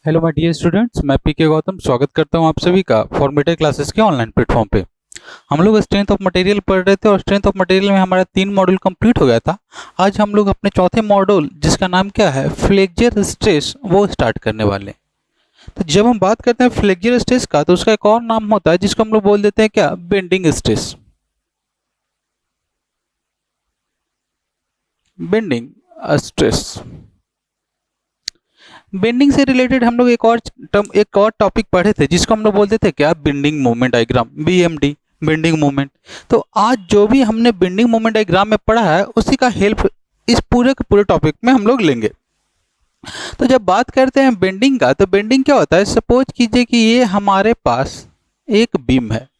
Hello my dear students, मैं पीके गौतम स्वागत करता हूं आप सभी का फॉर्मेटेड क्लासेस के ऑनलाइन प्लेटफॉर्म पे। हम लोग स्ट्रेंथ ऑफ मटेरियल पढ़ रहे थे और स्ट्रेंथ ऑफ मटेरियल में हमारा 3 मॉड्यूल कंप्लीट हो गया था। आज हम लोग अपने चौथे मॉड्यूल जिसका नाम क्या है फ्लेक्सर स्ट्रेस वो स्टार्ट करने वाले हैं। तो जब हम बात करते हैं फ्लेक्सर स्ट्रेस का तो उसका एक और नाम होता है जिसको हम लोग बोल देते हैं क्या, bending stress. Bending stress. Bending से रिलेटेड हम लोग एक और टॉपिक पढ़े थे जिसको हम लोग बोलते थे क्या, bending moment diagram, BMD, bending moment. तो आज जो भी हमने बेंडिंग मोमेंट डायग्राम में पढ़ा है उसी का हेल्प इस पूरे के पूरे टॉपिक में हम लोग लेंगे। तो जब बात करते हैं बेंडिंग का तो बेंडिंग क्या होता है, सपोज कीजिए कि ये हमारे पास एक बीम है।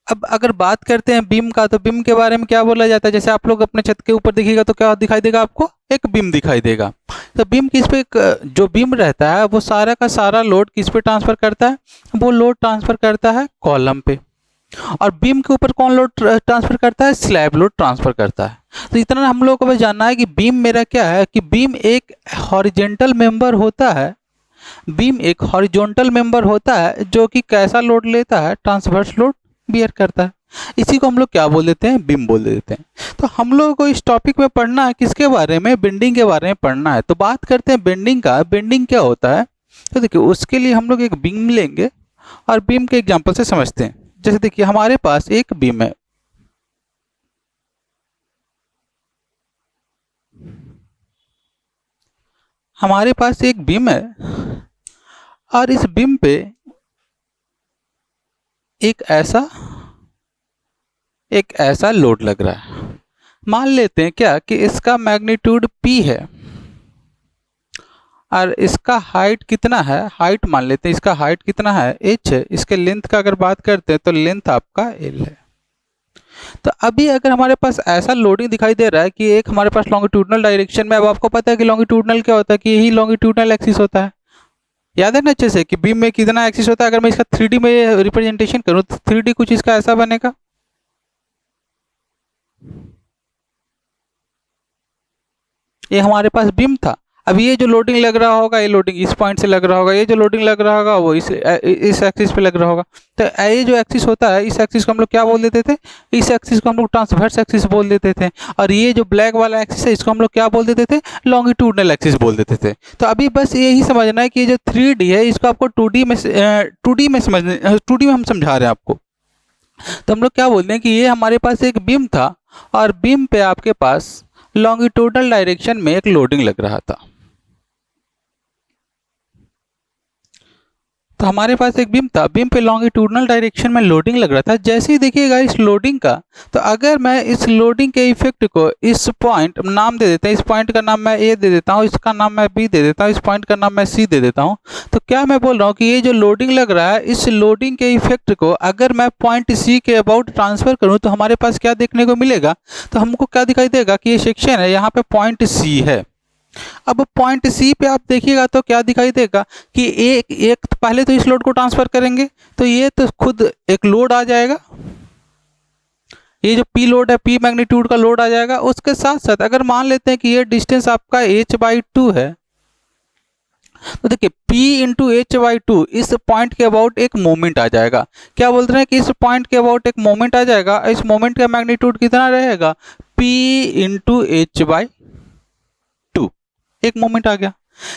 अब अगर बात करते हैं बीम का तो बीम के बारे में क्या बोला जाता है, जैसे आप लोग अपने छत के ऊपर देखिएगा तो क्या दिखाई देगा आपको, एक बीम दिखाई देगा। तो बीम किस पे, जो बीम रहता है वो सारा का सारा लोड किस पे ट्रांसफर करता है, वो लोड ट्रांसफर करता है कॉलम पे। और बीम के ऊपर कौन लोड ट्रांसफर करता है, स्लैब लोड ट्रांसफर करता है। तो इतना हम लोग को बस जानना है कि बीम मेरा क्या है, कि बीम एक हॉरिजेंटल मेंबर होता है। बीम एक हॉरिजॉन्टल मेंबर होता है जो कि कैसा लोड लेता है, ट्रांसवर्स लोड बियर करता है। इसी को हम लोग क्या बोल देते हैं, बीम बोल देते हैं। तो हम लोगों को इस टॉपिक में पढ़ना है किसके बारे में, बेंडिंग के बारे में पढ़ना है। तो बात करते हैं बेंडिंग का, बेंडिंग क्या होता है। तो देखिए उसके लिए हम लोग एक बीम लेंगे और बीम के एग्जांपल से समझते हैं। जैसे देखिए हमारे पास एक बीम है, हमारे पास एक बीम है और इस बीम पे एक ऐसा लोड लग रहा है। मान लेते हैं क्या कि इसका मैग्नीट्यूड P है और इसका हाइट कितना है, हाइट मान लेते हैं इसका हाइट कितना है, h है। इसके लेंथ का अगर बात करते हैं तो लेंथ आपका L है। तो अभी अगर हमारे पास ऐसा लोडिंग दिखाई दे रहा है कि एक हमारे पास लॉन्गिट्यूडनल डायरेक्शन में, अब आपको पता है कि लॉन्गिट्यूडनल क्या होता है, कि यही लॉन्गिट्यूडनल एक्सिस होता है। याद है ना अच्छे से कि बीम में कितना एक्सिस होता है। अगर मैं इसका 3D में रिप्रेजेंटेशन करूँ तो 3D कुछ इसका ऐसा बनेगा। ये हमारे पास बीम था। अब ये जो लोडिंग लग रहा होगा, ये लोडिंग इस पॉइंट से लग रहा होगा, ये जो लोडिंग लग रहा होगा वो इस एक्सिस पे लग रहा होगा। तो ये जो एक्सिस होता है इस एक्सिस को हम लोग क्या बोल देते थे, इस एक्सिस को हम लोग ट्रांसवर्स एक्सिस बोल देते थे। और ये जो ब्लैक वाला एक्सिस है इसको हम लोग क्या बोल देते थे, लॉन्गिट्यूडनल एक्सिस बोल देते थे। तो अभी बस यही समझना है कि ये जो 3D है इसको आपको 2D में समझने, 2D में हम समझा रहे हैं आपको। तो हम लोग क्या बोलते हैं कि ये हमारे पास एक बीम था और बीम पे आपके पास लॉन्गिट्यूडनल डायरेक्शन में एक लोडिंग लग रहा था। तो हमारे पास एक बीम था, बीम पे लॉन्गिट्यूडनल डायरेक्शन में लोडिंग लग रहा था। जैसे ही देखिएगा इस लोडिंग का, तो अगर मैं इस लोडिंग के इफेक्ट को इस पॉइंट नाम दे देते हैं, इस पॉइंट का नाम मैं ए दे देता हूँ, इसका नाम मैं बी दे देता हूँ, इस पॉइंट का नाम मैं सी दे देता हूँ। तो क्या मैं बोल रहा हूँ कि ये जो लोडिंग लग रहा है इस लोडिंग के इफेक्ट को अगर मैं पॉइंट सी के अबाउट ट्रांसफर करूँ तो हमारे पास क्या देखने को मिलेगा, तो हमको क्या दिखाई देगा कि ये सेक्शन है, यहाँ पे पॉइंट सी है। अब पॉइंट सी पे आप देखिएगा तो क्या दिखाई देगा कि एक पहले तो इस लोड को ट्रांसफर करेंगे तो ये तो खुद एक लोड आ जाएगा, ये जो पी लोड है, पी मैग्नीट्यूड का लोड आ जाएगा। उसके साथ साथ अगर मान लेते हैं कि ये डिस्टेंस आपका h/2 है, तो देखिए P इंटू h/2 इस पॉइंट के अबाउट एक मोमेंट आ जाएगा। क्या बोलते हैं कि इस पॉइंट के अबाउट एक मोमेंट आ जाएगा। इस मोमेंट का मैग्नीट्यूड कितना रहेगा, P इंटू h/2, एक मोमेंट आ गया।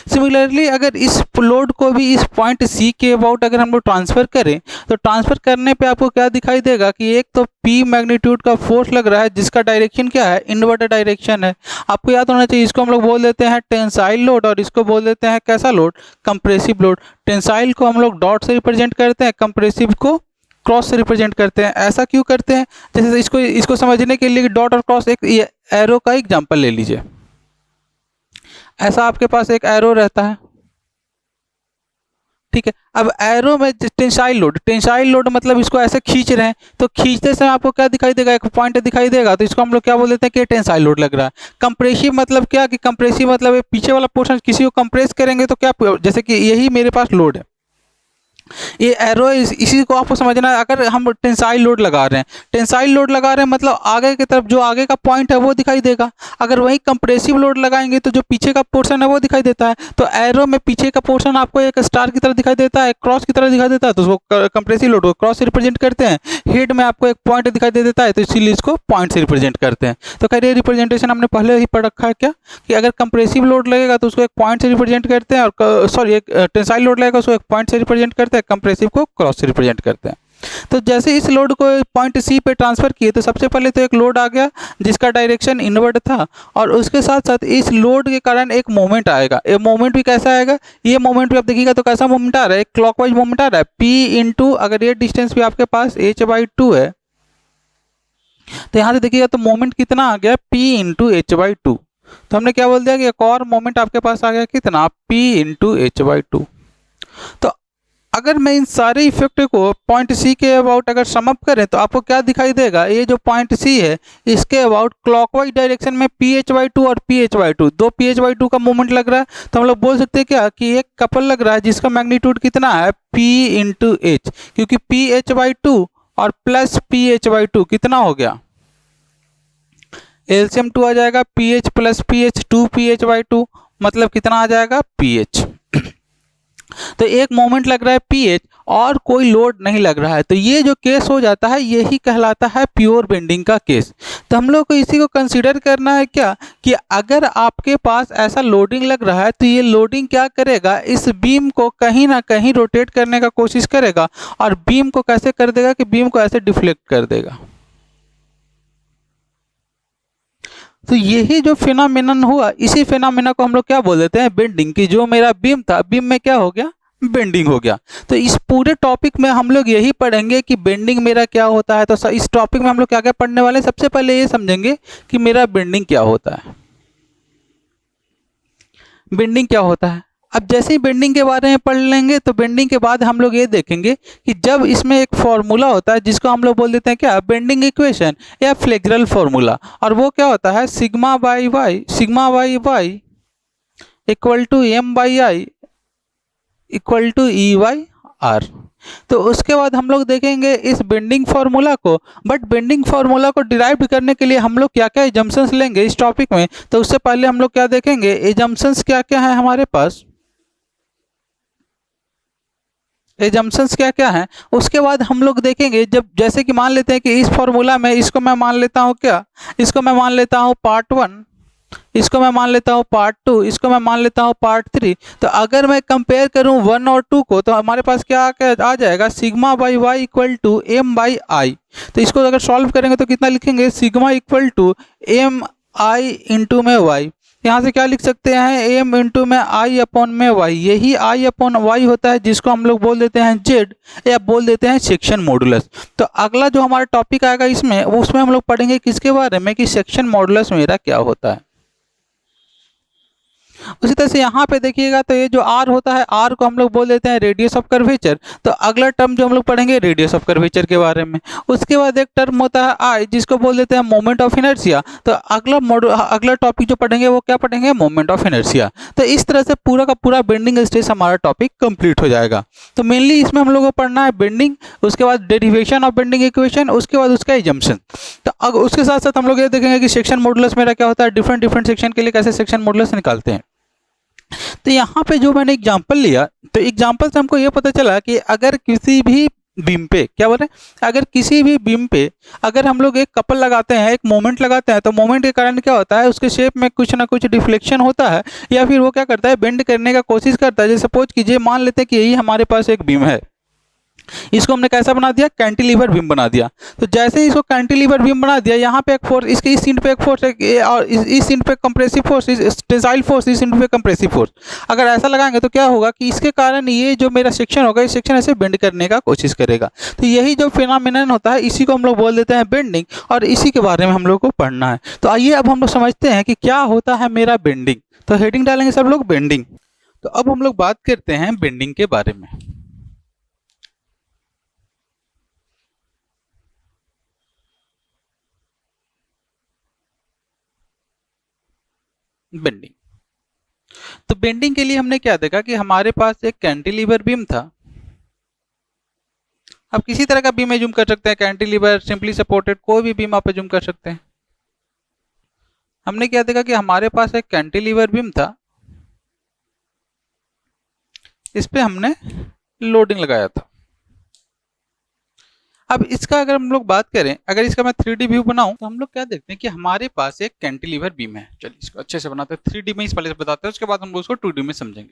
सिमिलरली अगर इस लोड को भी इस पॉइंट सी के अबाउट अगर हम लोग ट्रांसफर करें तो ट्रांसफर करने पे आपको क्या दिखाई देगा कि एक तो पी मैग्नीट्यूड का फोर्स लग रहा है जिसका डायरेक्शन क्या है, इन्वर्टर डायरेक्शन है। आपको याद होना चाहिए इसको हम लोग बोल देते हैं टेंसाइल लोड और इसको बोल देते हैं कैसा लोड, कंप्रेसिव लोड। टेंसाइल को हम लोग डॉट से रिप्रेजेंट करते हैं, कंप्रेसिव को क्रॉस से रिप्रेजेंट करते हैं। ऐसा क्यों करते हैं, जैसे इसको समझने के लिए डॉट और क्रॉस, एक एरो का एग्जाम्पल ले लीजिए। ऐसा आपके पास एक एरो रहता है, ठीक है। अब एरो में टेंसाइल लोड मतलब इसको ऐसे खींच रहे हैं, तो खींचते समय आपको क्या दिखाई देगा, एक पॉइंट दिखाई देगा। तो इसको हम लोग क्या बोल देते हैं कि टेंसाइल लोड लग रहा है। कंप्रेसिव मतलब क्या, कि कंप्रेसिव मतलब पीछे वाला पोर्शन किसी को कंप्रेस करेंगे तो क्या, जैसे कि यही मेरे पास लोड है, ये एरो इसी को आपको समझना है। अगर हम टेंसाइल लोड लगा रहे हैं, टेंसाइल लोड लगा रहे हैं मतलब आगे की तरफ जो आगे का पॉइंट है वो दिखाई देगा। अगर वही कंप्रेसिव लोड लगाएंगे तो जो पीछे का पोर्शन है वो दिखाई देता है। तो एरो में पीछे का पोर्शन आपको एक स्टार की तरह दिखाई देता है, क्रॉस की तरह दिखाई देता है, तो उसको कंप्रेसिव लोड को क्रॉस से रिप्रेजेंट करते हैं। हेड में आपको एक पॉइंट दिखाई दे देता है, तो इसीलिए इसको पॉइंट से रिप्रेजेंट करते हैं। तो खैर ये रिप्रेजेंटेशन हमने पहले ही पढ़ रखा है क्या, कि अगर कंप्रेसिव लोड लगेगा तो उसको एक पॉइंट से रिप्रेजेंट करते हैं, और सॉरी एक टेंसाइल लोड लगेगा उसको एक पॉइंट से रिप्रेजेंट करते हैं, कंप्रेसिव को क्रॉस से रिप्रेजेंट करते हैं। तो जैसे इस लोड को पॉइंट सी पे ट्रांसफर किए तो सबसे पहले तो एक लोड आ गया जिसका डायरेक्शन इनवर्ड था, और उसके साथ साथ इस लोड के कारण एक मोमेंट आएगा। ये मोमेंट भी कैसा आएगा, ये मोमेंट भी आप देखिएगा तो कैसा मोमेंट आ रहा है, एक क्लॉकवाइज मोमेंट आ रहा है पी इंटू, अगर ये डिस्टेंस भी आपके पास h/2 है तो यहाँ से देखिएगा तो मोमेंट कितना आ गया, p इंटू h/2। तो हमने क्या बोल दिया कि एक और मोमेंट आपके पास आ गया कितना, p इंटू h/2। तो अगर मैं इन सारे इफेक्ट को पॉइंट सी के अबाउट अगर सम अप करें तो आपको क्या दिखाई देगा, ये जो पॉइंट सी है इसके अबाउट क्लॉकवाइज डायरेक्शन में ph/2 और ph/2 दो ph/2 का मोमेंट लग रहा है। तो हम लोग बोल सकते हैं क्या कि एक कपल लग रहा है जिसका मैग्नीट्यूड कितना है, p इंटू एच, क्योंकि ph/2 और प्लस ph/2 कितना हो गया, एलसीएम 2 आ जाएगा, ph प्लस ph 2ph/2 मतलब कितना आ जाएगा, ph। तो एक मोमेंट लग रहा है ph और कोई लोड नहीं लग रहा है, तो ये जो केस हो जाता है यही कहलाता है प्योर बेंडिंग का केस। तो हम लोग को इसी को कंसीडर करना है क्या, कि अगर आपके पास ऐसा लोडिंग लग रहा है तो ये लोडिंग क्या करेगा, इस बीम को कहीं ना कहीं रोटेट करने का कोशिश करेगा, और बीम को कैसे कर देगा कि बीम को ऐसे डिफ्लेक्ट कर देगा। तो यही जो फिनोमिनन हुआ, इसी फिनोमिना को हम लोग क्या बोल देते हैं, बेंडिंग। की जो मेरा बीम था, बीम में क्या हो गया, बेंडिंग हो गया। तो इस पूरे टॉपिक में हम लोग यही पढ़ेंगे कि बेंडिंग मेरा क्या होता है। तो इस टॉपिक में हम लोग क्या क्या पढ़ने वाले हैं, सबसे पहले ये समझेंगे कि मेरा बेंडिंग क्या होता है। बेंडिंग क्या होता है, अब जैसे ही बेंडिंग के बारे में पढ़ लेंगे तो बेंडिंग के बाद हम लोग ये देखेंगे कि जब इसमें एक फॉर्मूला होता है जिसको हम लोग बोल देते हैं क्या, बेंडिंग इक्वेशन या फ्लेक्सुरल फॉर्मूला, और वो क्या होता है, sigma by Y equal to M by I equal to E by R. तो उसके बाद हम लोग देखेंगे इस बेंडिंग फार्मूला को, बट बेंडिंग फार्मूला को डिराइव करने के लिए हम लोग क्या क्या एजम्पशंस लेंगे इस टॉपिक में। तो उससे पहले हम लोग क्या देखेंगे, एजम्पशंस क्या क्या है हमारे पास, एजम्पशंस क्या क्या हैं। उसके बाद हम लोग देखेंगे, जब जैसे कि मान लेते हैं कि इस फॉर्मूला में इसको मैं मान लेता हूँ क्या, इसको मैं मान लेता हूँ पार्ट 1, इसको मैं मान लेता हूँ पार्ट 2, इसको मैं मान लेता हूँ पार्ट 3। तो अगर मैं कंपेयर करूँ 1 और 2 को तो हमारे पास क्या आ जाएगा, sigma by Y equal to M by I. तो इसको अगर सॉल्व करेंगे तो कितना लिखेंगे, sigma equal to M I into में वाई। यहाँ से क्या लिख सकते हैं, एम इंटू में आई अपॉन में वाई। यही आई अपॉन वाई होता है जिसको हम लोग बोल देते हैं जेड, या बोल देते हैं सेक्शन मॉडुलस। तो अगला जो हमारा टॉपिक आएगा इसमें, उसमें हम लोग पढ़ेंगे किसके बारे में, कि सेक्शन मॉडुलस मेरा क्या होता है। उसी तरह से यहाँ पे देखिएगा तो ये जो आर होता है, आर को हम लोग बोल देते हैं रेडियस ऑफ कर्वेचर। तो अगला टर्म जो हम लोग पढ़ेंगे रेडियस ऑफ कर्वेचर के बारे में। उसके बाद एक टर्म होता है आई, जिसको बोल देते हैं मोमेंट ऑफ इनर्शिया। तो अगला टॉपिक जो पढ़ेंगे वो क्या पढ़ेंगे, मोमेंट ऑफ इनर्शिया। तो इस तरह से पूरा का पूरा बेंडिंग स्ट्रेस हमारा टॉपिक कंप्लीट हो जाएगा। तो मेनली इसमें हम लोग को पढ़ना है बेंडिंग, उसके बाद डेरिवेशन ऑफ बेंडिंग इक्वेशन, उसके बाद उसका एजम्पशन। तो अब उसके साथ साथ हम लोग ये देखेंगे कि सेक्शन मॉडुलस मेरा क्या होता है, डिफरेंट डिफरेंट सेक्शन के लिए कैसे सेक्शन मॉडुलस निकालते हैं। तो यहाँ पे जो मैंने एग्जांपल लिया, तो एग्जांपल से हमको ये पता चला कि अगर किसी भी बीम पे, क्या बोल रहे हैं, अगर किसी भी बीम पे अगर हम लोग एक कपल लगाते हैं, एक मोमेंट लगाते हैं, तो मोमेंट के कारण क्या होता है, उसके शेप में कुछ ना कुछ डिफ्लेक्शन होता है, या फिर वो क्या करता है, बेंड करने का कोशिश करता है। जैसे सपोज कीजिए, मान लेते हैं कि यही हमारे पास एक बीम है, इसको हमने कैसा बना दिया, कैंटिलीवर बीम बना दिया। तो जैसे ही इसको कैंटिलीवर बीम बना दिया, यहाँ पे एक फोर्स, इसके इस सीट पे एक फोर्स है, और इस सीट पे कंप्रेसिव फोर्स, इस टेंसाइल फोर्स, इस सीट पे कंप्रेसिव फोर्स। अगर ऐसा लगाएंगे तो क्या होगा कि इसके कारण ये जो मेरा सेक्शन होगा, इस सेक्शन ऐसे बेंड करने का कोशिश करेगा। तो यही जो फिनोमिनन होता है इसी को हम लोग बोल देते हैं बेंडिंग, और इसी के बारे में हम लोग को पढ़ना है। तो आइए अब हम लोग समझते हैं कि क्या होता है मेरा बेंडिंग। तो हेडिंग डालेंगे सब लोग बेंडिंग। तो अब हम लोग बात करते हैं बेंडिंग के बारे में। बेंडिंग, तो बेंडिंग के लिए हमने क्या देखा कि हमारे पास एक कैंटिलीवर बीम था, आप किसी तरह का बीम एज्यूम कर सकते हैं, कैंटिलीवर, सिंपली सपोर्टेड, कोई भी बीम आप एज्यूम कर सकते हैं। हमने क्या देखा कि हमारे पास एक कैंटिलीवर बीम था, इस पे हमने लोडिंग लगाया था। अब इसका अगर हम लोग बात करें, अगर इसका मैं 3D व्यू बनाऊं तो हम लोग क्या देखते हैं कि हमारे पास एक कैंटिलीवर बीम है। चलिए इसको अच्छे से बनाते हैं, 3D में इस पहले से बताते हैं, उसके बाद हम लोग उसको 2D में समझेंगे।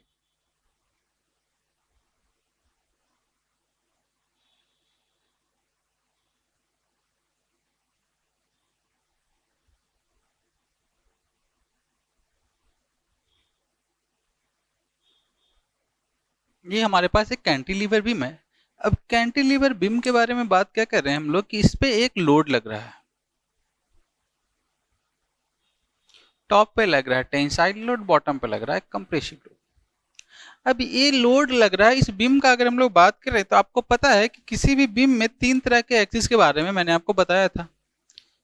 ये हमारे पास एक कैंटिलीवर बीम है। अब कैंटिलीवर बीम के बारे में बात क्या कर रहे हैं हम लोग कि इस पे एक लोड लग रहा है, टॉप पे लग रहा है टेंसाइल लोड, बॉटम पे लग रहा है कंप्रेसिव लोड। अब ये लोड लग रहा है इस बीम का, अगर हम लोग बात करें तो आपको पता है कि किसी भी बीम में 3 तरह के एक्सिस के बारे में मैंने आपको बताया था।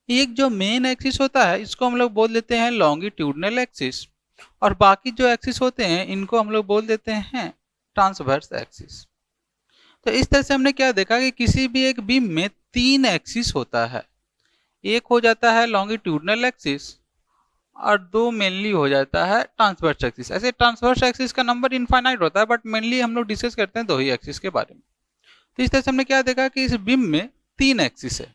एक जो मेन एक्सिस होता है इसको हम लोग बोल देते हैं लॉन्गिट्यूडनल एक्सिस, और बाकी जो एक्सिस होते हैं इनको हम लोग बोल देते हैं ट्रांसवर्स एक्सिस। तो इस तरह से हमने क्या देखा कि किसी भी एक बीम में 3 एक्सिस होता है, एक हो जाता है लॉन्गिट्यूडनल एक्सिस और 2 मेनली हो जाता है ट्रांसवर्स एक्सिस। ऐसे ट्रांसवर्स एक्सिस का नंबर इनफाइनाइट होता है, बट मेनली हम लोग डिस्कस करते हैं 2 ही एक्सिस के बारे में। तो इस तरह से हमने क्या देखा कि इस बीम में 3 एक्सिस है।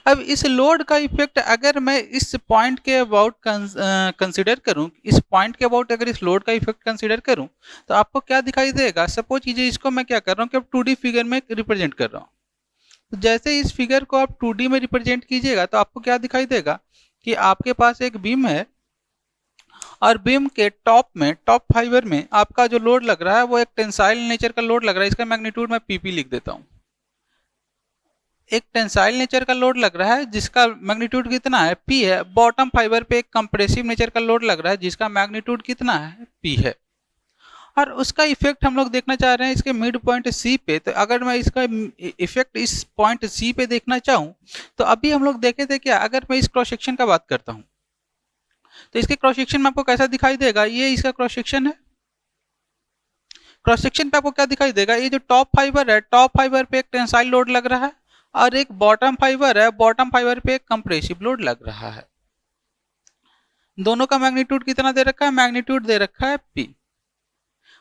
अब इस लोड का इफेक्ट अगर मैं इस पॉइंट के अबाउट कंसीडर करूं, इस पॉइंट के अबाउट अगर इस लोड का इफेक्ट कंसीडर करूं तो आपको क्या दिखाई देगा। सपोज कीजिए इसको मैं क्या कर रहा हूं कि अब 2D फिगर में रिप्रेजेंट कर रहा हूं। तो जैसे इस फिगर को आप 2D में रिप्रेजेंट कीजिएगा तो आपको क्या दिखाई देगा कि आपके पास एक बीम है और बीम के टॉप में, टॉप फाइबर में आपका जो लोड लग रहा है वो एक टेंसाइल नेचर का लोड लग रहा है। इसका मैग्नीट्यूड मैं पीपी लिख देता हूं। एक टेंसाइल नेचर का लोड लग रहा है जिसका मैग्नीट्यूड कितना है, पी है। बॉटम फाइबर पे एक कंप्रेसिव नेचर का लोड लग रहा है जिसका मैग्नीट्यूड कितना है, पी है। और उसका इफेक्ट हम लोग देखना चाह रहे हैं इसके मिड पॉइंट सी पे। तो अगर मैं इसका इफेक्ट इस पॉइंट सी पे देखना चाहूं तो अभी हम लोग देखे थे क्या, अगर मैं इस क्रॉस सेक्शन का बात करता हूं तो इसके क्रॉस सेक्शन में आपको कैसा दिखाई देगा। ये इसका क्रॉस सेक्शन है। क्रॉस सेक्शन पे आपको क्या दिखाई देगा, ये जो टॉप फाइबर है, टॉप फाइबर पे एक टेंसाइल लोड लग रहा है और एक बॉटम फाइबर है, बॉटम फाइबर पे एक कंप्रेसिव लोड लग रहा है। दोनों का मैग्नीट्यूड कितना दे रखा है, मैग्नीट्यूड दे रखा है पी।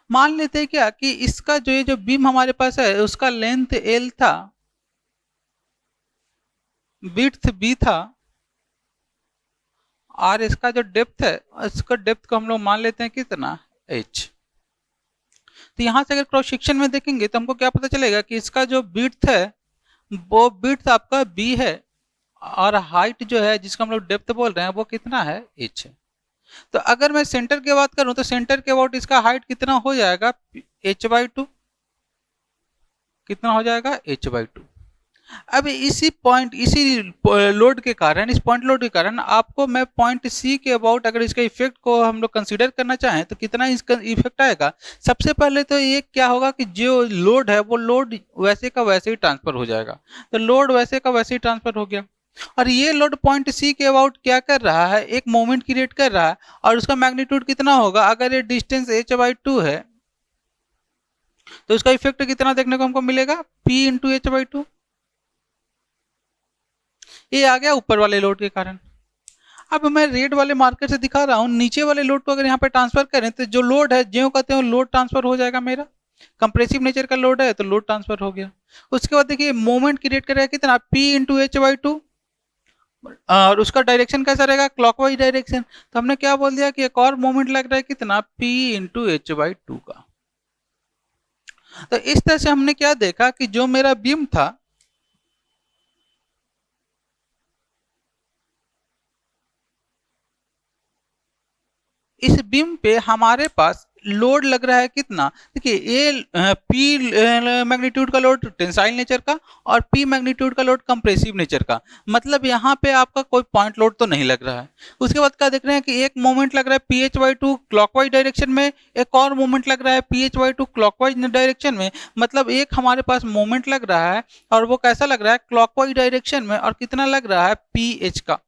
मान लेते हैं क्या कि इसका जो ये जो बीम हमारे पास है उसका लेंथ एल था, विड्थ बी था और इसका जो डेप्थ है, इसका डेप्थ को हम लोग मान लेते हैं कितना, एच। तो यहां से अगर क्रॉस सेक्शन में देखेंगे तो हमको क्या पता चलेगा कि इसका जो विड्थ है वो विड्थ आपका बी है और हाइट जो है जिसका हम लोग डेप्थ बोल रहे हैं वो कितना है, एच है। तो अगर मैं सेंटर की बात करूं तो सेंटर के अबाउट इसका हाइट कितना हो जाएगा, h/2। कितना हो जाएगा, h/2। अब इसी पॉइंट, इसी लोड के कारण, इस पॉइंट लोड के कारण आपको मैं पॉइंट सी के अबाउट अगर इसका इफेक्ट को हम लोग कंसीडर करना चाहें तो कितना इसका इफेक्ट आएगा। सबसे पहले तो ये क्या होगा कि जो लोड है वो लोड वैसे का वैसे ही ट्रांसफर हो जाएगा। तो लोड वैसे का वैसे ही ट्रांसफर हो गया और ये लोड पॉइंट सी के अबाउट क्या कर रहा है, एक मोमेंट क्रिएट कर रहा है और उसका मैग्नीट्यूड कितना होगा, अगर ये डिस्टेंस h/2 है तो उसका इफेक्ट कितना देखने को हमको मिलेगा, p × h/2। ये आ गया ऊपर वाले लोड के कारण। अब मैं रेड वाले मार्कर से दिखा रहा हूं, नीचे वाले लोड को अगर यहाँ पे ट्रांसफर करें तो जो लोड है ज्यों कहते हैं लोड ट्रांसफर हो जाएगा। मेरा कंप्रेसिव नेचर का लोड है तो लोड ट्रांसफर हो गया। उसके बाद देखिए मोमेंट क्रिएट करेगा कितना, p × h/2 और उसका डायरेक्शन कैसा रहेगा, क्लॉकवाइज डायरेक्शन। तो हमने क्या बोल दिया कि एक और मोमेंट लग रहा है कितना, p × h/2 का। तो इस तरह से हमने क्या देखा कि जो मेरा बीम था इस बीम पे हमारे पास लोड लग रहा है कितना, देखिए ये पी मैग्नीट्यूड का लोड टेंसाइल नेचर का और पी मैग्नीट्यूड का लोड कंप्रेसिव नेचर का। मतलब यहाँ पे आपका कोई पॉइंट लोड तो नहीं लग रहा है। उसके बाद क्या देख रहे हैं कि एक मोमेंट लग रहा है ph/2 क्लॉकवाइज डायरेक्शन में, एक और मोमेंट लग रहा है ph/2 क्लॉकवाइज डायरेक्शन में। मतलब एक हमारे पास मोमेंट लग रहा है और वो कैसा लग रहा है, क्लॉकवाइज डायरेक्शन में, और कितना लग रहा है, ph का।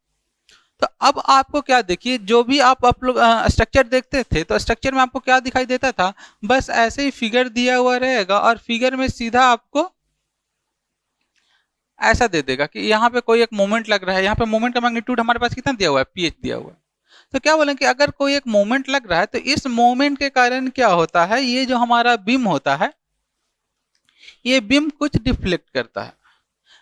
तो अब आपको क्या, देखिए जो भी आप लोग स्ट्रक्चर देखते थे तो स्ट्रक्चर में आपको क्या दिखाई देता था, बस ऐसे ही फिगर दिया हुआ रहेगा और फिगर में सीधा आपको ऐसा दे देगा कि यहाँ पे कोई एक मोमेंट लग रहा है, यहाँ पे मोमेंट का मैग्नीट्यूड हमारे पास कितना दिया हुआ है, ph दिया हुआ है। तो क्या बोलें कि अगर कोई एक मोमेंट लग रहा है तो इस मोमेंट के कारण क्या होता है, ये जो हमारा बीम होता है, ये बीम कुछ डिफ्लेक्ट करता है।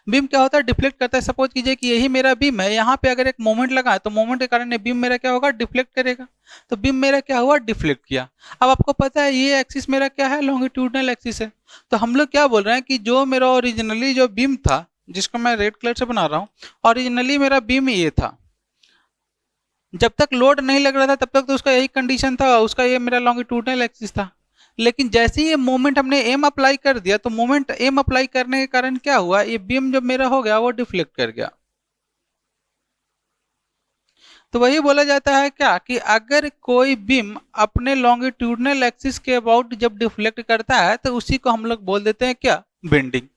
बीम क्या होता है, डिफ्लेक्ट करता है। सपोज कीजिए कि यही मेरा बीम है, यहाँ पे अगर एक मोमेंट लगा है तो मोमेंट के कारण ये बीम मेरा क्या होगा, डिफ्लेक्ट करेगा। तो बीम मेरा क्या हुआ, डिफ्लेक्ट किया। अब आपको पता है ये एक्सिस मेरा क्या है, लॉन्गिट्यूडनल एक्सिस है। तो हम लोग क्या बोल रहे हैं कि जो मेरा ओरिजिनली जो बीम था, जिसको मैं रेड कलर से बना रहा हूँ, ओरिजिनली मेरा बीम ये था, जब तक लोड नहीं लग रहा था तब तक तो उसका यही कंडीशन था, उसका ये मेरा लॉन्गिट्यूडनल एक्सिस था। लेकिन जैसे ही ये मोमेंट हमने एम अप्लाई कर दिया, तो मोमेंट एम अप्लाई करने के कारण क्या हुआ, ये बीम जब मेरा हो गया वो डिफ्लेक्ट कर गया। तो वही बोला जाता है क्या कि अगर कोई बीम अपने लॉन्गिट्यूडनल एक्सिस के अबाउट जब डिफ्लेक्ट करता है तो उसी को हम लोग बोल देते हैं क्या, बेंडिंग।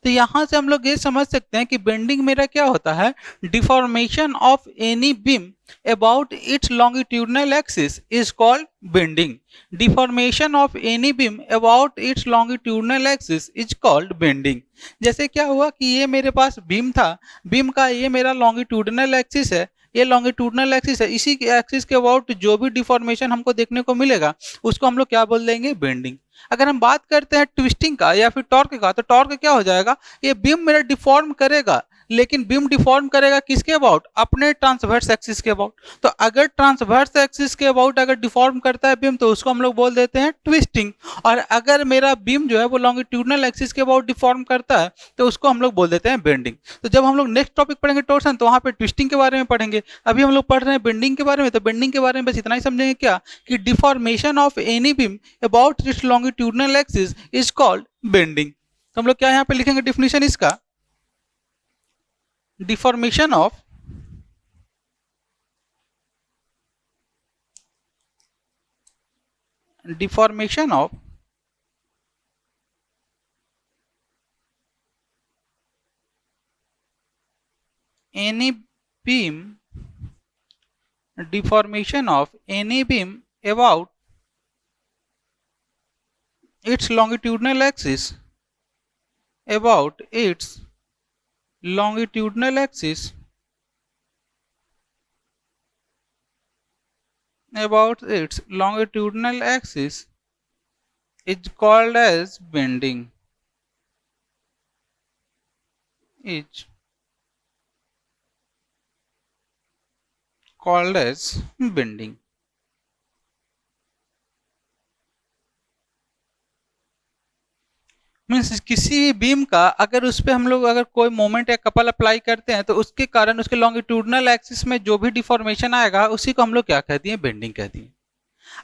तो यहां से हम लोग ये समझ सकते हैं कि बेंडिंग मेरा क्या होता है, deformation of any beam about it's longitudinal axis is called bending. Deformation of any beam about it's longitudinal axis is called bending. जैसे क्या हुआ कि ये मेरे पास बीम था, बीम का ये मेरा लॉन्गिट्यूडनल एक्सिस है, ये लॉन्गिट्यूडनल एक्सिस है, इसी एक्सिस के अबाउट जो भी डिफॉर्मेशन हमको देखने को मिलेगा उसको हम लोग क्या बोल देंगे, बेंडिंग। अगर हम बात करते हैं ट्विस्टिंग का या फिर टॉर्क का, तो टॉर्क क्या हो जाएगा, ये बीम मेरा डिफॉर्म करेगा, लेकिन बीम डिफॉर्म करेगा किसके अबाउट, अपने ट्रांसवर्स एक्सिस के अबाउट। तो अगर ट्रांसवर्स एक्सिस के अबाउट अगर डिफॉर्म करता है बीम तो उसको हम लोग बोल देते हैं ट्विस्टिंग। और अगर मेरा बीम जो है वो लॉन्गिट्यूडनल एक्सिस के अबाउट डिफॉर्म करता है तो उसको हम लोग बोल देते हैं बेंडिंग। तो जब हम लोग नेक्स्ट टॉपिक पढ़ेंगे टॉर्सन, तो वहां पे ट्विस्टिंग के बारे में पढ़ेंगे। अभी हम लोग पढ़ रहे हैं बेंडिंग के बारे में, तो बेंडिंग के बारे में बस इतना ही समझेंगे क्या, कि deformation of any beam about it's longitudinal axis is called bending. तो हम लोग क्या यहाँ पे लिखेंगे डिफिनेशन इसका, deformation of deformation of any beam, deformation of any beam about its longitudinal axis, about its longitudinal axis, about its longitudinal axis is called as bending, is called as bending। Means किसी भी beam का अगर उस पर हम लोग अगर कोई मोमेंट या कपल अप्लाई करते हैं तो उसके कारण उसके लॉन्गिट्यूडनल एक्सिस में जो भी डिफॉर्मेशन आएगा उसी को हम लोग क्या कहते हैं, बेंडिंग कहती हैं।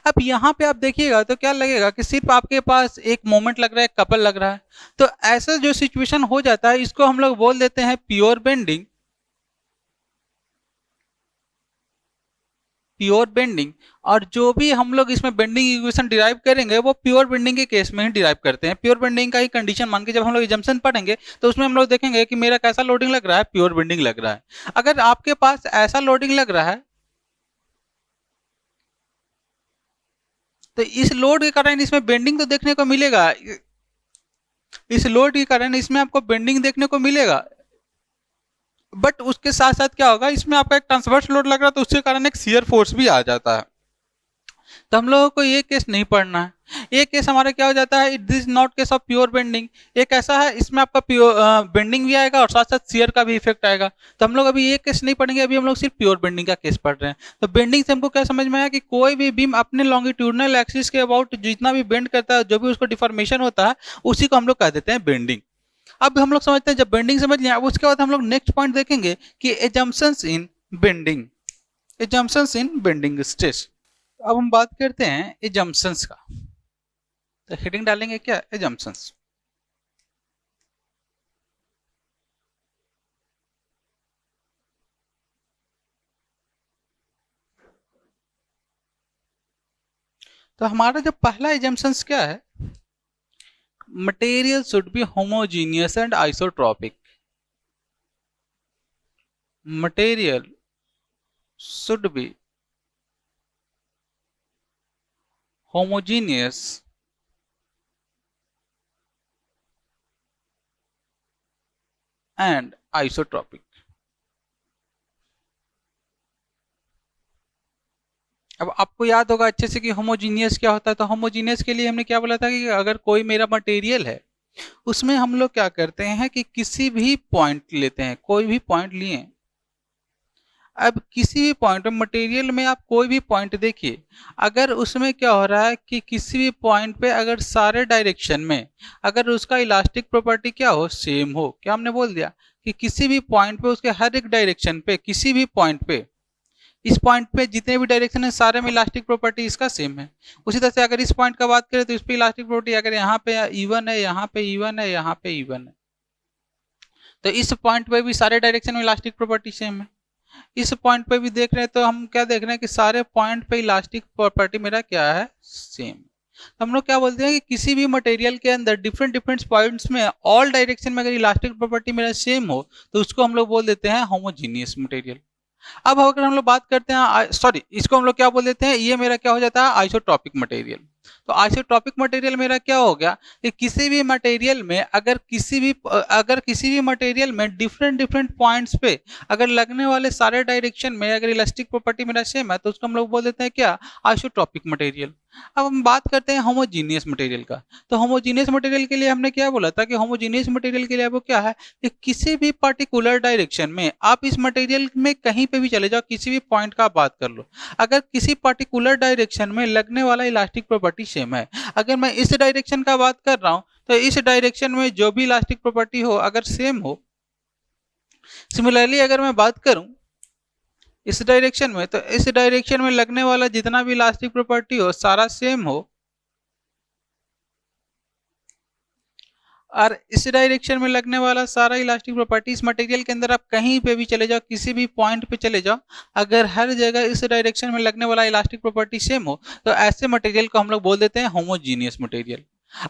अब यहाँ पे आप देखिएगा तो क्या लगेगा कि सिर्फ आपके पास एक मोमेंट लग रहा है, कपल लग रहा है, तो ऐसा जो सिचुएशन हो जाता है इसको हम लोग बोल देते हैं प्योर बेंडिंग, प्योर बेंडिंग। और जो भी हम लोग इसमें बेंडिंग इक्वेशन डिराइव करेंगे वो प्योर बेंडिंग के केस में ही डिराइव करते हैं। प्योर बेंडिंग का ही कंडीशन मान के जब हम लोग एजम्पशन पढ़ेंगे तो उसमें हम लोग देखेंगे कि मेरा कैसा लोडिंग लग रहा है, प्योर बेंडिंग लग रहा है। अगर आपके पास ऐसा लोडिंग लग रहा है तो इस लोड के कारण इसमें बेंडिंग तो देखने को मिलेगा, इस लोड के कारण इसमें आपको बेंडिंग देखने को मिलेगा। बट उसके साथ साथ क्या होगा, इसमें आपका एक ट्रांसवर्स लोड लग रहा है तो उसके कारण एक शियर फोर्स भी आ जाता है। तो हम लोगों को ये केस नहीं पढ़ना है। ये केस हमारा क्या हो जाता है, it is not case of pure bending. एक ऐसा है इसमें आपका प्योर बेंडिंग भी आएगा और साथ साथ शियर का भी इफेक्ट आएगा। तो हम लोग अभी ये केस नहीं पढ़ेंगे, अभी हम लोग सिर्फ प्योर बेंडिंग का केस पढ़ रहे हैं। तो बेंडिंग से हमको क्या समझ में आया कि कोई भी बीम अपने लॉन्गिट्यूडनल एक्सिस के अबाउट जितना भी बेंड करता है, जो भी उसको डिफॉर्मेशन होता है, उसी को हम लोग कह देते हैं बेंडिंग। अब हम लोग समझते हैं जब बेंडिंग समझ लिया, अब उसके बाद हम लोग नेक्स्ट पॉइंट देखेंगे कि एजम्पशंस इन बेंडिंग, एजम्पशंस इन बेंडिंग स्ट्रेस। अब हम बात करते हैं एजम्पशंस का, तो हेडिंग डालेंगे क्या, एजम्पशंस। तो हमारा जो पहला एजम्पशंस क्या है, material should be homogeneous and isotropic. Material should be homogeneous and isotropic. अब आपको याद होगा अच्छे से कि होमोजीनियस क्या होता है। तो होमोजीनियस के लिए हमने क्या बोला था कि अगर कोई मेरा मटेरियल है उसमें हम लोग क्या करते हैं कि किसी भी पॉइंट लेते हैं, कोई भी पॉइंट लिए। अब किसी भी पॉइंट में मटेरियल में आप कोई भी पॉइंट देखिए, अगर उसमें क्या हो रहा है कि किसी भी पॉइंट पे अगर सारे डायरेक्शन में अगर उसका इलास्टिक प्रॉपर्टी क्या हो, सेम हो। क्या हमने बोल दिया कि किसी भी पॉइंट पे उसके हर एक डायरेक्शन पे, किसी भी पॉइंट पे, इस पॉइंट पे जितने भी डायरेक्शन है सारे में इलास्टिक प्रॉपर्टी इसका सेम है। उसी तरह से अगर इस पॉइंट का बात करें तो इस पे इलास्टिक प्रॉपर्टी अगर यहाँ पे इवन है, यहाँ पे इवन है, यहाँ पे इवन है, तो इस पॉइंट पे भी सारे डायरेक्शन में इलास्टिक प्रॉपर्टी सेम है। इस पॉइंट पे भी देख रहे हैं तो हम क्या देख रहे हैं कि सारे पॉइंट पे इलास्टिक प्रॉपर्टी मेरा क्या है, सेम। तो हम लोग क्या बोलते हैं कि किसी भी मटेरियल के अंदर डिफरेंट डिफरेंट पॉइंट्स में ऑल डायरेक्शन में अगर इलास्टिक प्रॉपर्टी मेरा सेम हो तो उसको हम लोग बोल देते हैं होमोजीनियस मटेरियल। अब अगर हम लोग बात करते हैं, सॉरी, इसको हम लोग क्या बोल देते हैं, ये मेरा क्या हो जाता है, आइसोट्रॉपिक मटेरियल। तो आइसोट्रॉपिक मटेरियल मेरा क्या हो गया कि किसी भी मटेरियल में अगर किसी भी मटेरियल में डिफरेंट डिफरेंट पॉइंट्स पे अगर लगने वाले सारे डायरेक्शन में अगर इलास्टिक प्रॉपर्टी मेरा सेम है तो उसको हम लोग बोल देते हैं क्या, आइसोट्रॉपिक मटेरियल। अब हम बात करते हैं होमोजीनियस मटेरियल का। तो होमोजीनियस मटेरियल के लिए हमने क्या बोला था कि होमोजीनियस मटेरियल के लिए वो क्या है कि किसी भी पर्टिकुलर डायरेक्शन में आप इस मटेरियल में कहीं पे भी चले जाओ, किसी भी पॉइंट का बात कर लो, अगर किसी पर्टिकुलर डायरेक्शन में लगने वाला इलास्टिक प्रॉपर्टी सेम है। अगर मैं इस डायरेक्शन का बात कर रहा हूं तो इस डायरेक्शन में जो भी इलास्टिक प्रॉपर्टी हो अगर सेम हो, सिमिलरली अगर मैं बात करूं इस डायरेक्शन में तो इस डायरेक्शन में लगने वाला जितना भी इलास्टिक प्रॉपर्टी हो सारा सेम हो, और इस डायरेक्शन में लगने वाला सारा इलास्टिक प्रॉपर्टी इस मटेरियल के अंदर आप कहीं पे भी चले जाओ, किसी भी पॉइंट पे चले जाओ, अगर हर जगह इस डायरेक्शन में लगने वाला इलास्टिक प्रॉपर्टी सेम हो तो ऐसे मटेरियल को हम लोग बोल देते हैं होमोजीनियस मटेरियल।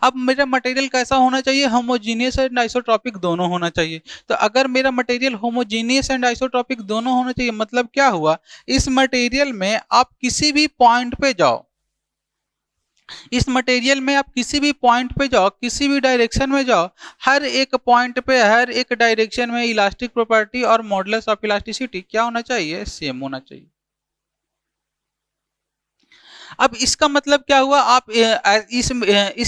अब मेरा मटेरियल कैसा होना चाहिए, होमोजीनियस एंड आइसोट्रॉपिक दोनों होना चाहिए। तो अगर मेरा मटेरियल होमोजीनियस एंड आइसोट्रॉपिक दोनों होना चाहिए मतलब क्या हुआ, इस मटेरियल में आप किसी भी पॉइंट पे जाओ, इस मटेरियल में आप किसी भी पॉइंट पे जाओ, किसी भी डायरेक्शन में जाओ, हर एक पॉइंट पे हर एक डायरेक्शन में इलास्टिक प्रॉपर्टी और मॉडुलस ऑफ इलास्टिसिटी क्या होना चाहिए, सेम होना चाहिए। अब इसका मतलब क्या हुआ, आप इस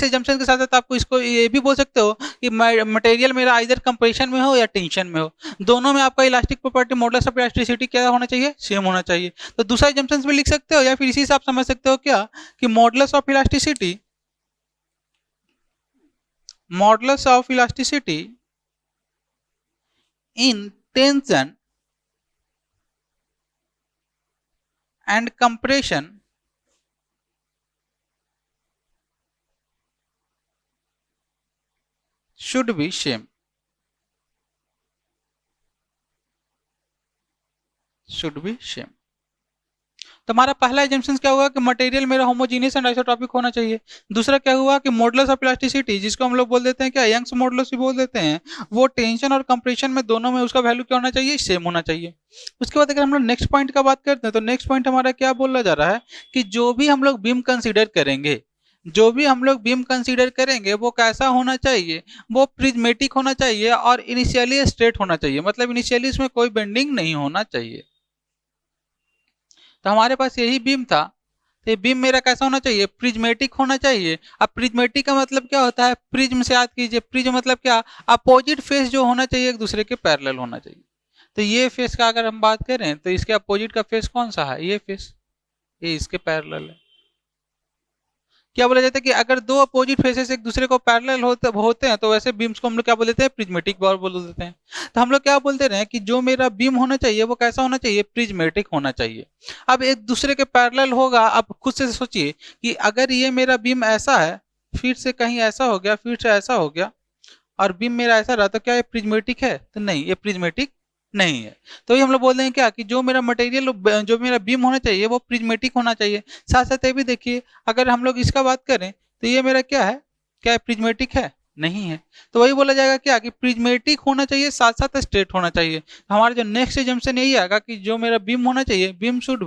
एजम्पशन के साथ साथ आपको इसको ये भी बोल सकते हो कि मटेरियल मेरा इधर कंप्रेशन में हो या टेंशन में हो, दोनों में आपका elastic property modulus of elasticity क्या होना चाहिए, सेम होना चाहिए। तो दूसरा एजम्पशन भी लिख सकते हो या फिर इसी से आप समझ सकते हो क्या कि modulus of elasticity in tension and compression should be same, should be same। तो हमारा पहला एजम्पशन क्या हुआ कि मटेरियल मेरा होमोजीनियस एंड आइसोट्रॉपिक होना चाहिए। दूसरा क्या हुआ कि मॉडुलस ऑफ इलास्टिसिटी, जिसको हम लोग बोल देते हैं क्या, यंग्स मॉडुलस भी बोल देते हैं, वो टेंशन और कंप्रेशन में दोनों में उसका वैल्यू क्या होना चाहिए, सेम होना चाहिए। उसके बाद अगर हम लोग नेक्स्ट पॉइंट का बात करते हैं तो नेक्स्ट पॉइंट हमारा क्या बोला जा रहा है कि जो भी हम लोग बीम कंसिडर करेंगे, जो भी हम लोग बीम कंसीडर करेंगे वो कैसा होना चाहिए, वो प्रिज्मेटिक होना चाहिए और इनिशियली स्ट्रेट होना चाहिए, मतलब इनिशियली इसमें कोई बेंडिंग नहीं होना चाहिए। तो हमारे पास यही बीम था, तो ये बीम मेरा कैसा होना चाहिए, प्रिज्मेटिक होना चाहिए। अब प्रिज्मेटिक का मतलब क्या होता है, प्रिज्म से याद कीजिए, प्रिज्म मतलब क्या, अपोजिट फेस जो होना चाहिए एक दूसरे के पैरेलल होना चाहिए। तो ये फेस का अगर हम बात करें तो इसके अपोजिट का फेस कौन सा है, ये फेस, ये इसके पैरेलल है। क्या बोला जाता है कि अगर दो अपोजिट फेसेस एक दूसरे को पैरेलल होते हैं तो वैसे बीम्स को हम लोग क्या बोल देते हैं, प्रिज्मेटिक बोल देते हैं। तो हम लोग क्या बोलते रहे कि जो मेरा बीम होना चाहिए वो कैसा होना चाहिए, प्रिज्मेटिक होना चाहिए। अब एक दूसरे के पैरेलल होगा, आप खुद से सोचिए कि अगर ये मेरा बीम ऐसा है, फिर से कहीं ऐसा हो गया, फिर से ऐसा हो गया, और बीम मेरा ऐसा रहा, तो क्या ये प्रिज्मेटिक है, तो नहीं, ये प्रिज्मेटिक नहीं है। तो ये हम लोग बोल रहे हैं क्या कि जो मेरा मटेरियल, जो मेरा बीम होना चाहिए वो प्रिज्मेटिक होना चाहिए। साथ साथ ये भी देखिए, अगर हम लोग इसका बात करें तो ये मेरा क्या है, क्या प्रिज्मेटिक है, नहीं है। तो वही बोला जाएगा क्या कि प्रिज्मेटिक होना चाहिए साथ साथ स्ट्रेट होना चाहिए। हमारा जो नेक्स्ट एजम्पशन यही आएगा कि जो मेरा बीम होना चाहिए, beam should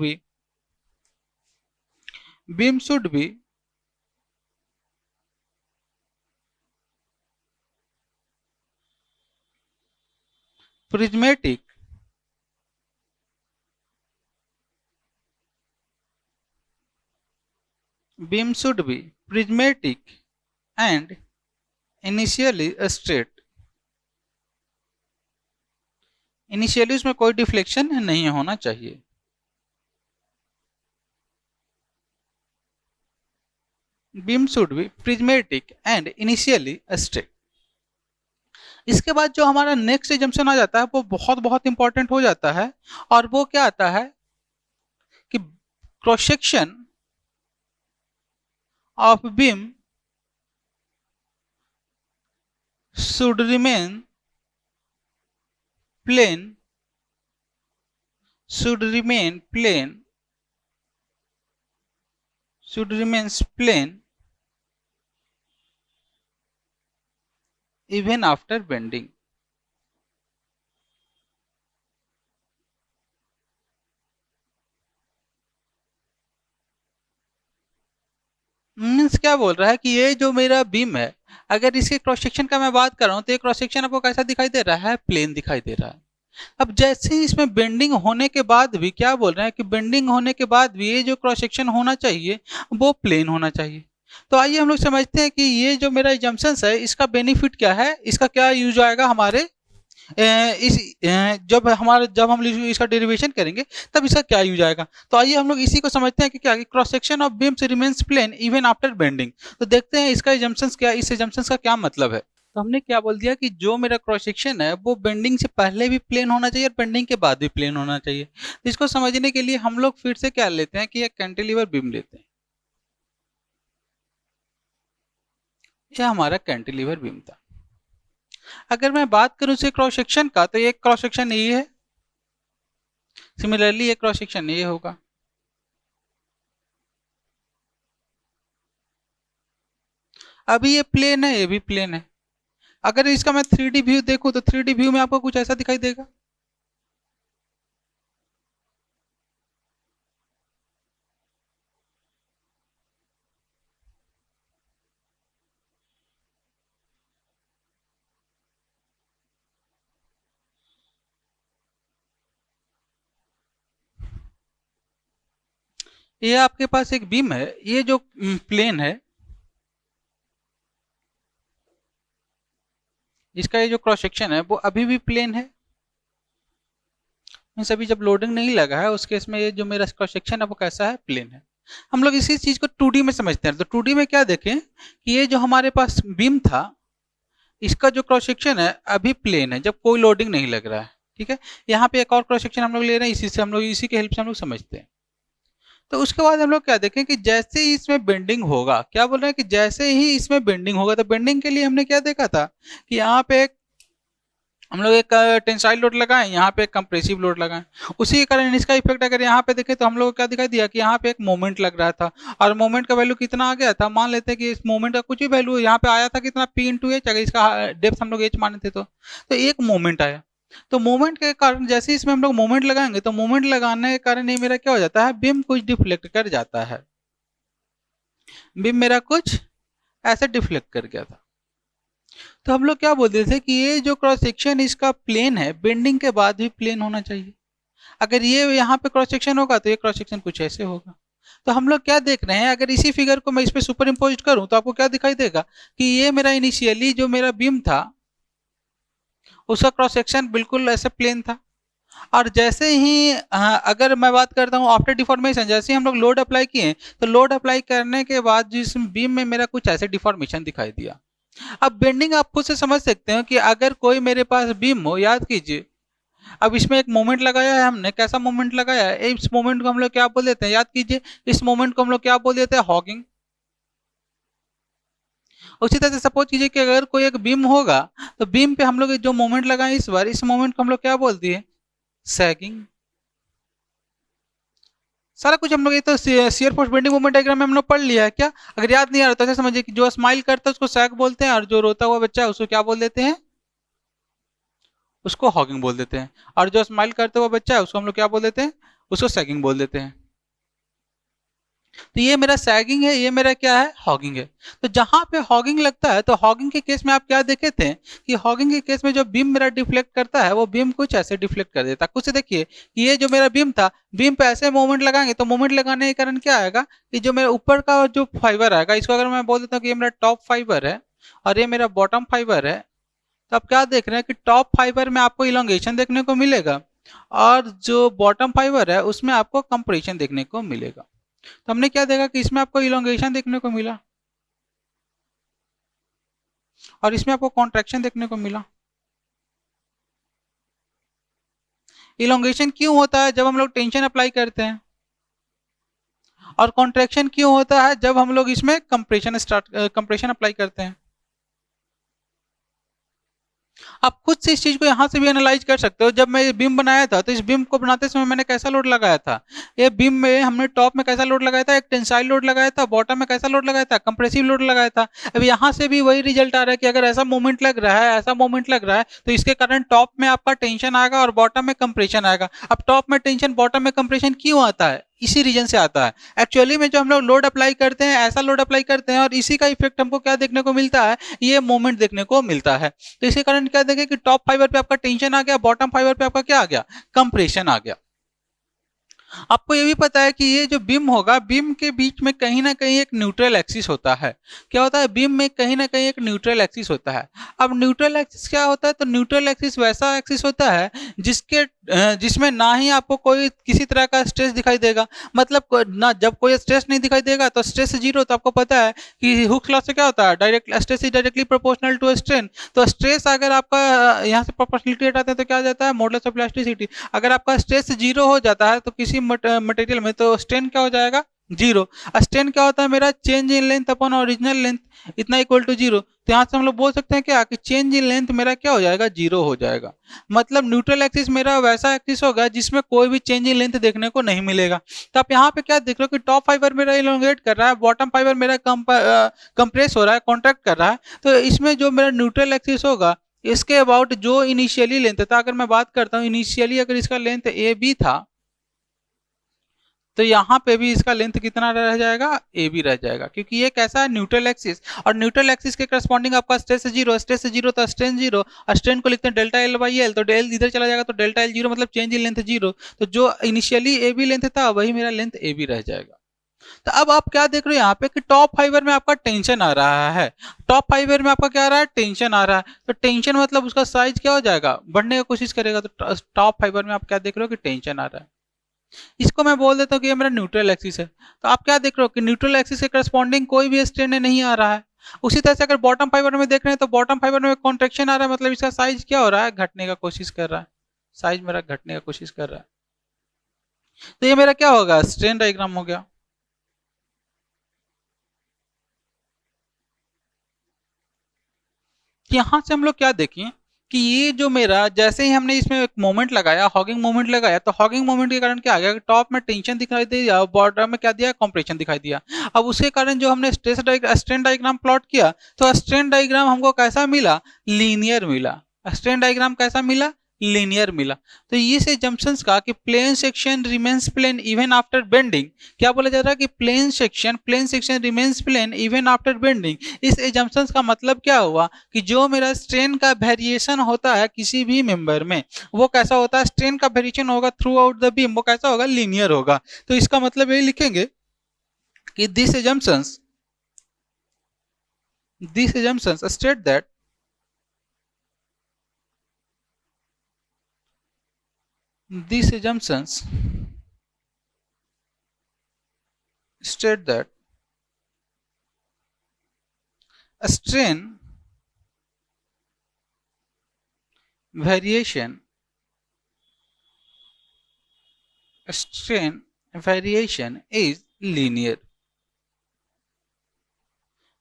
be prismatic beam should be prismatic and initially straight। Initially उसमें कोई डिफ्लेक्शन नहीं होना चाहिए। Beam should be prismatic and initially straight. इसके बाद जो हमारा नेक्स्ट एजम्पशन आ जाता है वो बहुत बहुत इंपॉर्टेंट हो जाता है, और वो क्या आता है कि cross section of beam should remain plane, should remain plane, should remains plane even after bending। Means क्या बोल रहा है कि ये जो मेरा बीम है, अगर इसके क्रॉस सेक्शन का मैं बात कर रहा हूं तो ये क्रॉस सेक्शन आपको कैसा दिखाई दे रहा है? प्लेन दिखाई दे रहा है। अब जैसे ही इसमें बेंडिंग होने के बाद भी क्या बोल रहे हैं कि बेंडिंग होने के बाद भी ये जो क्रॉस सेक्शन होना चाहिए वो प्लेन होना चाहिए। तो आइए हम लोग समझते हैं कि ये जो मेरा एजम्पशंस है इसका बेनिफिट क्या है, इसका क्या यूज आएगा हमारे जब हम इसका डेरिवेशन करेंगे तब इसका क्या यूज आएगा। तो आइए हम लोग इसी को समझते हैं कि क्या cross section of beams remains plane even after bending. तो देखते हैं इसका एजम्पशंस क्या, इस एजम्पशंस का क्या मतलब है। तो हमने क्या बोल दिया कि जो मेरा क्रॉस सेक्शन है वो बेंडिंग से पहले भी प्लेन होना चाहिए और बेंडिंग के बाद भी प्लेन होना चाहिए। तो इसको समझने के लिए हम लोग फिर से क्या लेते हैं कि एक कैंटिलीवर बीम लेते हैं। यह हमारा कैंटिलीवर बीम था। अगर मैं बात करूं इसे क्रॉस सेक्शन का तो ये क्रॉस सेक्शन ये है, सिमिलरली ये क्रॉस सेक्शन ये होगा। अभी ये प्लेन है, ये भी प्लेन है। अगर इसका मैं 3D व्यू देखूं तो 3D व्यू में आपको कुछ ऐसा दिखाई देगा। ये आपके पास एक बीम है, ये जो प्लेन है इसका ये जो क्रॉस सेक्शन है वो अभी भी प्लेन है। मीन्स अभी जब लोडिंग नहीं लगा है उस केस में ये जो मेरा क्रॉस सेक्शन है वो कैसा है? प्लेन है। हम लोग इसी चीज को 2D में समझते हैं। तो 2D में क्या देखें कि ये जो हमारे पास बीम था इसका जो क्रॉस सेक्शन है अभी प्लेन है जब कोई लोडिंग नहीं लग रहा है। ठीक है, यहाँ पे एक और क्रॉस सेक्शन हम लोग ले रहे हैं, इसी से हम लोग इसी के हेल्प से हम लोग समझते हैं। तो उसके बाद हम लोग क्या देखें कि जैसे ही इसमें बेंडिंग होगा, क्या बोल रहे हैं कि जैसे ही इसमें बेंडिंग होगा, तो बेंडिंग के लिए हमने क्या देखा था कि यहाँ पे हम लोग एक टेंसाइल लोड लगाएं, यहाँ पे एक कंप्रेसिव लोड लगाएं। उसी के कारण इसका इफेक्ट अगर यहाँ पे देखें तो हम लोग को क्या दिखाई दिया कि यहाँ पे एक मोमेंट लग रहा था, और मोमेंट का वैल्यू कितना आ गया था? मान लेते हैं कि इस मोमेंट का कुछ भी वैल्यू यहाँ पे आया था कितना, P/H। अगर इसका डेप्थ हम लोग H माने थे तो एक मोमेंट आया। तो मोमेंट के कारण जैसे इसमें हम लोग मोमेंट लगाएंगे तो मोमेंट लगाने के कारण ये मेरा क्या हो जाता है? बीम कुछ डिफ्लेक्ट कर जाता है। बीम मेरा कुछ ऐसे डिफ्लेक्ट कर गया था। तो हम लोग क्या बोलते थे कि ये जो क्रॉस सेक्शन इसका प्लेन है, बेंडिंग के बाद भी प्लेन होना चाहिए। अगर ये यहाँ पे क्रॉस सेक्शन होगा तो ये क्रॉस सेक्शन कुछ ऐसे होगा। तो हम लोग क्या देख रहे हैं, अगर इसी फिगर को मैं इस पे सुपर इम्पोज करूं तो आपको क्या दिखाई देगा कि ये मेरा इनिशियली जो मेरा बीम था उसका क्रॉस सेक्शन बिल्कुल ऐसे प्लेन था, और जैसे ही अगर मैं बात करता हूँ आफ्टर डिफॉर्मेशन, जैसे ही हम लोग लोड अप्लाई किए तो लोड अप्लाई करने के बाद जिस बीम में मेरा कुछ ऐसे डिफॉर्मेशन दिखाई दिया। अब बेंडिंग आप खुद से समझ सकते हो कि अगर कोई मेरे पास बीम हो, याद कीजिए अब इसमें एक मोमेंट लगाया है हमने, कैसा मोमेंट लगाया है? इस मोमेंट को हम लोग क्या बोल देते हैं? याद कीजिए, इस मोमेंट को हम लोग क्या बोल देते हैं? हॉगिंग। उसी तरह से सपोज कीजिए कि अगर कोई एक बीम होगा तो बीम पे हम लोग जो मोमेंट लगाए इस बार, इस मोमेंट को हम लोग क्या बोलते हैं? सैगिंग। सारा कुछ हम लोग ये तो shear force bending moment diagram में हम लोग पढ़ लिया है क्या? अगर याद नहीं आ रहा तो ऐसे समझिए कि जो स्माइल करता है उसको सैग बोलते हैं, और जो रोता हुआ बच्चा है उसको क्या बोल देते हैं? उसको हॉगिंग बोल देते हैं। और जो स्माइल करता हुआ बच्चा है उसको हम लोग क्या बोल देते हैं? उसको सैगिंग बोल देते हैं। तो ये मेरा सैगिंग है, ये मेरा क्या है, हॉगिंग है। तो जहां पे हॉगिंग लगता है, तो हॉगिंग के केस में आप क्या देखे थे कि हॉगिंग के केस में जो बीम मेरा डिफ्लेक्ट करता है वो बीम कुछ ऐसे डिफ्लेक्ट कर देता है। कुछ देखिए कि ये जो मेरा बीम था, बीम पे ऐसे मोमेंट लगाएंगे तो मोमेंट लगाने के कारण क्या आएगा कि जो मेरा ऊपर का जो फाइबर आएगा, इसको अगर मैं बोल देता हूँ कि ये मेरा टॉप फाइबर है और ये मेरा बॉटम फाइबर है, तो आप क्या देख रहे हैं कि टॉप फाइबर में आपको इलोंगेशन देखने को मिलेगा और जो बॉटम फाइबर है उसमें आपको कंप्रेशन देखने को मिलेगा। तो हमने क्या देखा कि इसमें आपको इलोंगेशन देखने को मिला और इसमें आपको कॉन्ट्रैक्शन देखने को मिला। इलोंगेशन क्यों होता है जब हम लोग टेंशन अप्लाई करते हैं, और कॉन्ट्रैक्शन क्यों होता है जब हम लोग इसमें कंप्रेशन अप्लाई करते हैं। आप खुद से इस चीज को यहाँ से भी एनालाइज कर सकते हो। जब मैं ये बीम बनाया था तो इस बीम को बनाते समय मैंने कैसा लोड लगाया था, ये बीम में हमने टॉप में कैसा लोड लगाया था, एक टेंसाइल लोड लगाया था, बॉटम में कैसा लोड लगाया था, कंप्रेसिव लोड लगाया था। अब यहाँ से भी वही रिजल्ट आ रहा है कि अगर ऐसा मोमेंट लग रहा है, ऐसा मोमेंट लग रहा है, तो इसके कारण टॉप में आपका टेंशन आएगा और बॉटम में कंप्रेशन आएगा। अब टॉप में टेंशन बॉटम में कंप्रेशन क्यों आता है, इसी रीजन से आता है। एक्चुअली में जो हम लोग लोड अप्लाई करते हैं, ऐसा लोड अप्लाई करते हैं और इसी का इफेक्ट हमको क्या देखने को मिलता है, ये मोमेंट देखने को मिलता है। तो इसी कारण क्या देखें कि टॉप फाइबर पे आपका टेंशन आ गया, बॉटम फाइबर पे आपका क्या आ गया, कंप्रेशन आ गया। आपको ये भी पता है कि ये जो बीम होगा, बीम के बीच में कहीं ना कहीं एक न्यूट्रल एक्सिस होता है। क्या होता है, बीम में कहीं ना कहीं एक न्यूट्रल एक्सिस होता है। अब न्यूट्रल एक्सिस क्या होता है, तो न्यूट्रल एक्सिस वैसा एक्सिस होता है जिसमें ना ही आपको कोई किसी तरह का स्ट्रेस दिखाई देगा, मतलब ना, जब कोई स्ट्रेस नहीं दिखाई देगा तो स्ट्रेस जीरो। तो आपको पता है कि हुक्स लॉ से क्या होता है, direct stress is directly proportional to strain. तो स्ट्रेस अगर आपका यहाँ से प्रोपोर्शनलिटी हटाते हैं तो क्या आ जाता है, मॉडुलस ऑफ इलास्टिसिटी। अगर आपका स्ट्रेस जीरो हो जाता है तो किसी मटेरियल में, तो स्ट्रेन क्या हो जाएगा, जीरो। स्ट्रेन क्या होता है मेरा, change in length upon original length इतना इक्वल टू जीरो। तो यहाँ से हम लोग बोल सकते हैं क्या कि चेंज इन लेंथ मेरा क्या हो जाएगा, जीरो हो जाएगा। मतलब न्यूट्रल एक्सिस मेरा वैसा एक्सिस होगा जिसमें कोई भी चेंज इन लेंथ देखने को नहीं मिलेगा। तो आप यहाँ पे क्या देख रहे हो कि टॉप फाइबर मेरा इलोंगेट कर रहा है, बॉटम फाइबर मेरा कंप्रेस हो रहा है, कॉन्ट्रैक्ट कर रहा है। तो इसमें जो मेरा न्यूट्रल एक्सिस होगा, इसके अबाउट जो इनिशियली लेंथ था, अगर मैं बात करता हूँ इनिशियली अगर इसका लेंथ ए बी था, तो यहाँ पे भी इसका लेंथ कितना रह जाएगा, ए बी रह जाएगा, क्योंकि ये कैसा है, न्यूट्रल एक्सिस। और न्यूट्रल एक्सिस के करस्पॉन्डिंग आपका स्ट्रेस जीरो, स्ट्रेस जीरो तो स्ट्रेन जीरो, और स्ट्रेन को लिखते हैं डेल्टा एल बाई एल, तो डेल इधर चला जाएगा तो डेल्टा एल जीरो, मतलब चेंज इन लेंथ जीरो। तो जो इनिशियली ए बी लेंथ था वही मेरा लेंथ ए बी रह जाएगा। तो अब आप क्या देख रहे हो यहाँ पे कि टॉप फाइबर में आपका टेंशन आ रहा है, टॉप फाइबर में आपका क्या आ रहा है, टेंशन आ रहा है। तो टेंशन मतलब उसका साइज क्या हो जाएगा, बढ़ने की कोशिश करेगा। तो टॉप फाइबर में आप क्या देख रहे हो कि टेंशन आ रहा है। इसको मैं बोल देता हूँ कि ये मेरा न्यूट्रल एक्सिस है। तो आप क्या देख रहे हो कि न्यूट्रल एक्सिस के करस्पॉन्डिंग कोई भी स्ट्रेन नहीं आ रहा है। उसी तरह से अगर बॉटम फाइबर में देख रहे हैं तो बॉटम फाइबर में कॉन्ट्रेक्शन आ रहा है, मतलब इसका साइज क्या हो रहा है, घटने का कोशिश कर रहा है, साइज मेरा घटने का कोशिश कर रहा है। तो ये मेरा क्या होगा, स्ट्रेन डायग्राम हो गया। यहाँ से हम लोग क्या देखें कि ये जो मेरा, जैसे ही हमने इसमें एक मोमेंट लगाया, हॉगिंग मोमेंट लगाया, तो हॉगिंग मोमेंट के कारण क्या आ गया, टॉप में टेंशन दिखाई दिया, बॉटम में क्या दिया, कंप्रेशन दिखाई दिया। अब उसके कारण जो हमने स्ट्रेन डायग्राम प्लॉट किया, तो स्ट्रेन डायग्राम हमको कैसा मिला, लीनियर मिला। स्ट्रेन डायग्राम कैसा मिला, लीनियर मिला। तो इस एजम्पशंस का कि plane section remains plane even after bending, क्या बोला जा रहा है कि plane section remains plane even after bending. इस एजम्पशंस का मतलब क्या हुआ कि जो मेरा स्ट्रेन का वेरिएशन होता है किसी भी मेंबर में, वो कैसा होता है, स्ट्रेन का वेरिएशन होगा थ्रू आउट द बीम, वो कैसा होगा, लीनियर होगा। तो इसका मतलब यही लिखेंगे कि this assumptions state that these assumptions state that a variation strain variation is linear।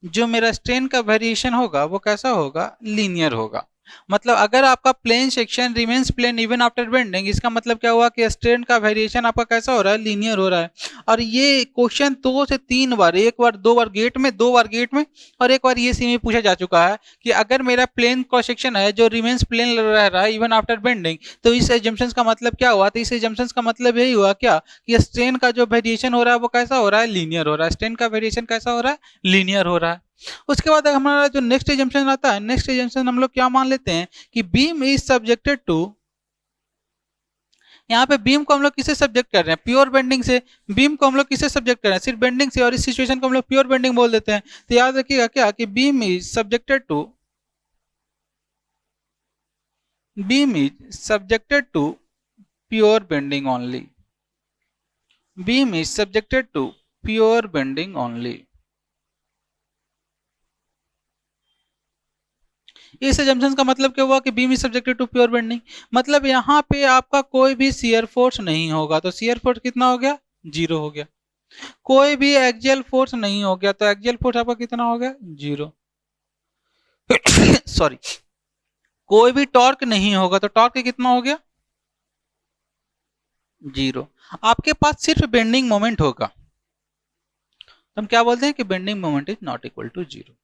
जो मेरा स्ट्रेन का वेरिएशन होगा वो कैसा होगा, लीनियर होगा। मतलब अगर आपका plane section remains plane even after bending, इसका मतलब क्या हुआ कि स्ट्रेन का वेरिएशन आपका कैसा हो रहा है, लीनियर हो रहा है। और ये क्वेश्चन 2 से 3 बार, एक बार 2 बार गेट में, 2 बार गेट में और एक बार ये में पूछा जा चुका है कि अगर मेरा प्लेन क्रॉस सेक्शन है जो रिमेन्स प्लेन रह रहा है इवन आफ्टर बेंडिंग, तो इस एजम्पशन का मतलब क्या हुआ, तो इस एजम्पशन का मतलब यही हुआ क्या कि स्ट्रेन का जो वेरिएशन हो रहा है वो कैसा हो रहा है, लीनियर हो रहा है। स्ट्रेन का वेरिएशन कैसा हो रहा है, लीनियर हो रहा है। उसके बाद हमारा जो नेक्स्ट एजम्पशन आता है, नेक्स्ट एजम्पशन हम लोग क्या मान लेते हैं कि बीम इज सब्जेक्टेड टू, यहाँ पे बीम को हम लोग किसे सब्जेक्ट कर रहे हैं, प्योर बेंडिंग से। बीम को हम लोग किसे सब्जेक्ट कर रहे हैं, सिर्फ बेंडिंग से, और इस सिचुएशन को हम लोग प्योर बेंडिंग बोल देते हैं। तो याद रखिएगा क्या कि beam is subjected to pure bending only. Beam is subjected to pure bending only. इस एजम्पशन का मतलब क्या हुआ कि beam is subjected to pure bending, मतलब यहाँ पे आपका कोई भी शियर फोर्स नहीं होगा, तो शियर फोर्स कितना हो गया, 0 हो गया। कोई भी एक्सियल फोर्स नहीं हो गया, तो एक्सियल फोर्स आपका कितना हो गया, 0। सॉरी, कोई भी टॉर्क नहीं होगा, तो टॉर्क कितना हो गया, 0। आपके पास सिर्फ बेंडिंग मोमेंट होगा, हम क्या बोलते हैं कि bending moment is not equal to 0।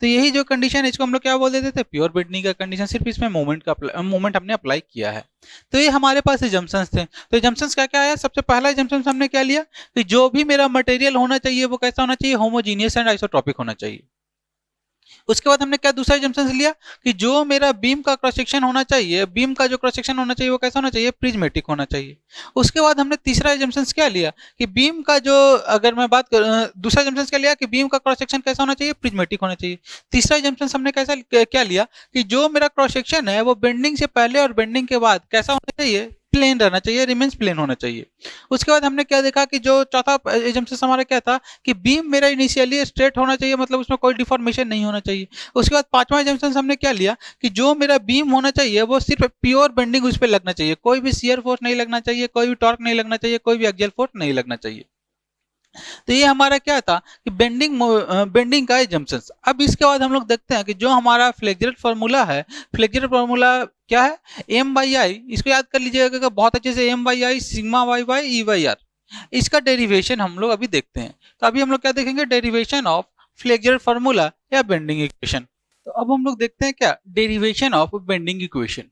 तो यही जो कंडीशन है इसको हम लोग क्या बोल देते थे, प्योर बेंडिंग का कंडीशन। सिर्फ इसमें मोमेंट हमने अप्लाई किया है। तो ये हमारे पास एजम्पशंस थे। तो एजम्पशंस क्या क्या है, सबसे पहला एजम्पशन हमने क्या लिया कि जो भी मेरा मटेरियल होना चाहिए वो कैसा होना चाहिए, होमोजीनियस एंड आइसोट्रॉपिक होना चाहिए। उसके बाद हमने क्या दूसरा एजम्पशन लिया कि जो मेरा बीम का क्रॉस सेक्शन होना चाहिए, बीम का जो क्रॉस सेक्शन होना चाहिए वो कैसा होना चाहिए, प्रिज्मेटिक होना चाहिए। उसके बाद हमने तीसरा एजम्पशन क्या लिया कि बीम का जो, अगर मैं बात कर, दूसरा एजम्पशन क्या लिया कि बीम का क्रॉस सेक्शन कैसा होना चाहिए, प्रिज्मेटिक होना चाहिए। तीसरा एजम्पशन हमने कैसा क्या लिया कि जो मेरा क्रॉस सेक्शन है वो बेंडिंग से पहले और बेंडिंग के बाद कैसा होना चाहिए, प्लेन रहना चाहिए, रिमेन्स प्लेन होना चाहिए। उसके बाद हमने क्या देखा कि जो चौथा एजम्पशन हमारा क्या था कि बीम मेरा इनिशियली स्ट्रेट होना चाहिए, मतलब उसमें कोई डिफॉर्मेशन नहीं होना चाहिए। उसके बाद पांचवा एजम्पशन हमने क्या लिया कि जो मेरा बीम होना चाहिए वो सिर्फ प्योर बेंडिंग उस पर लगना चाहिए, कोई भी शियर फोर्स नहीं लगना चाहिए, कोई भी टॉर्क नहीं लगना चाहिए, कोई भी एक्सियल फोर्स नहीं लगना चाहिए। तो ये हमारा क्या था कि बेंडिंग का एजम्पशंस। अब इसके बाद हम लोग देखते हैं कि जो हमारा फ्लेक्सुरल फार्मूला है, फ्लेक्सुरल फार्मूला क्या है, एम बाई आई। इसको याद कर लीजिएगा बहुत अच्छे से, M by I sigma Y by E by R. इसका डेरिवेशन हम लोग अभी देखते हैं। तो अभी हम लोग क्या देखेंगे, डेरिवेशन ऑफ फ्लेक्सुरल फार्मूला या बेंडिंग इक्वेशन। तो अब हम लोग देखते हैं क्या, derivation of bending equation.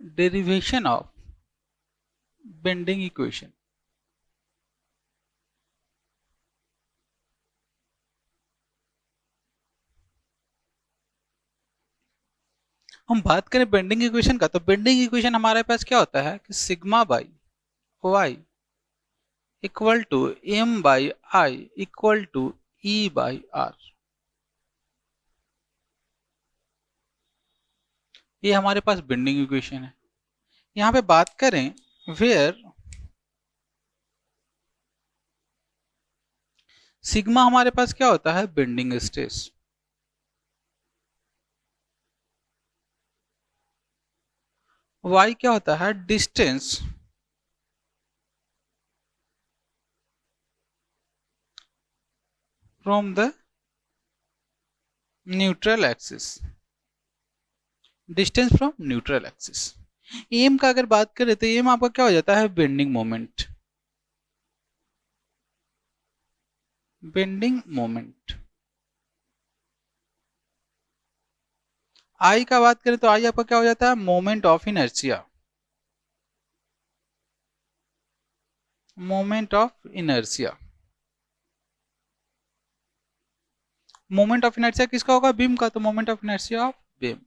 Derivation of bending equation. हम बात करें बेंडिंग इक्वेशन का, तो बेंडिंग इक्वेशन हमारे पास क्या होता है कि sigma by Y equal to M by I equal to E by R. ये हमारे पास बेंडिंग इक्वेशन है। यहां पे बात करें वेयर सिग्मा हमारे पास क्या होता है, बेंडिंग स्ट्रेस। वाई क्या होता है, distance from the neutral axis, distance from neutral axis. M का अगर बात करें तो एम आपका क्या हो जाता है, bending moment. Bending moment. I का बात करें तो आई आपका क्या हो जाता है, moment of inertia. Moment of inertia. Moment of inertia किसका होगा, बीम का, तो moment of inertia of beam.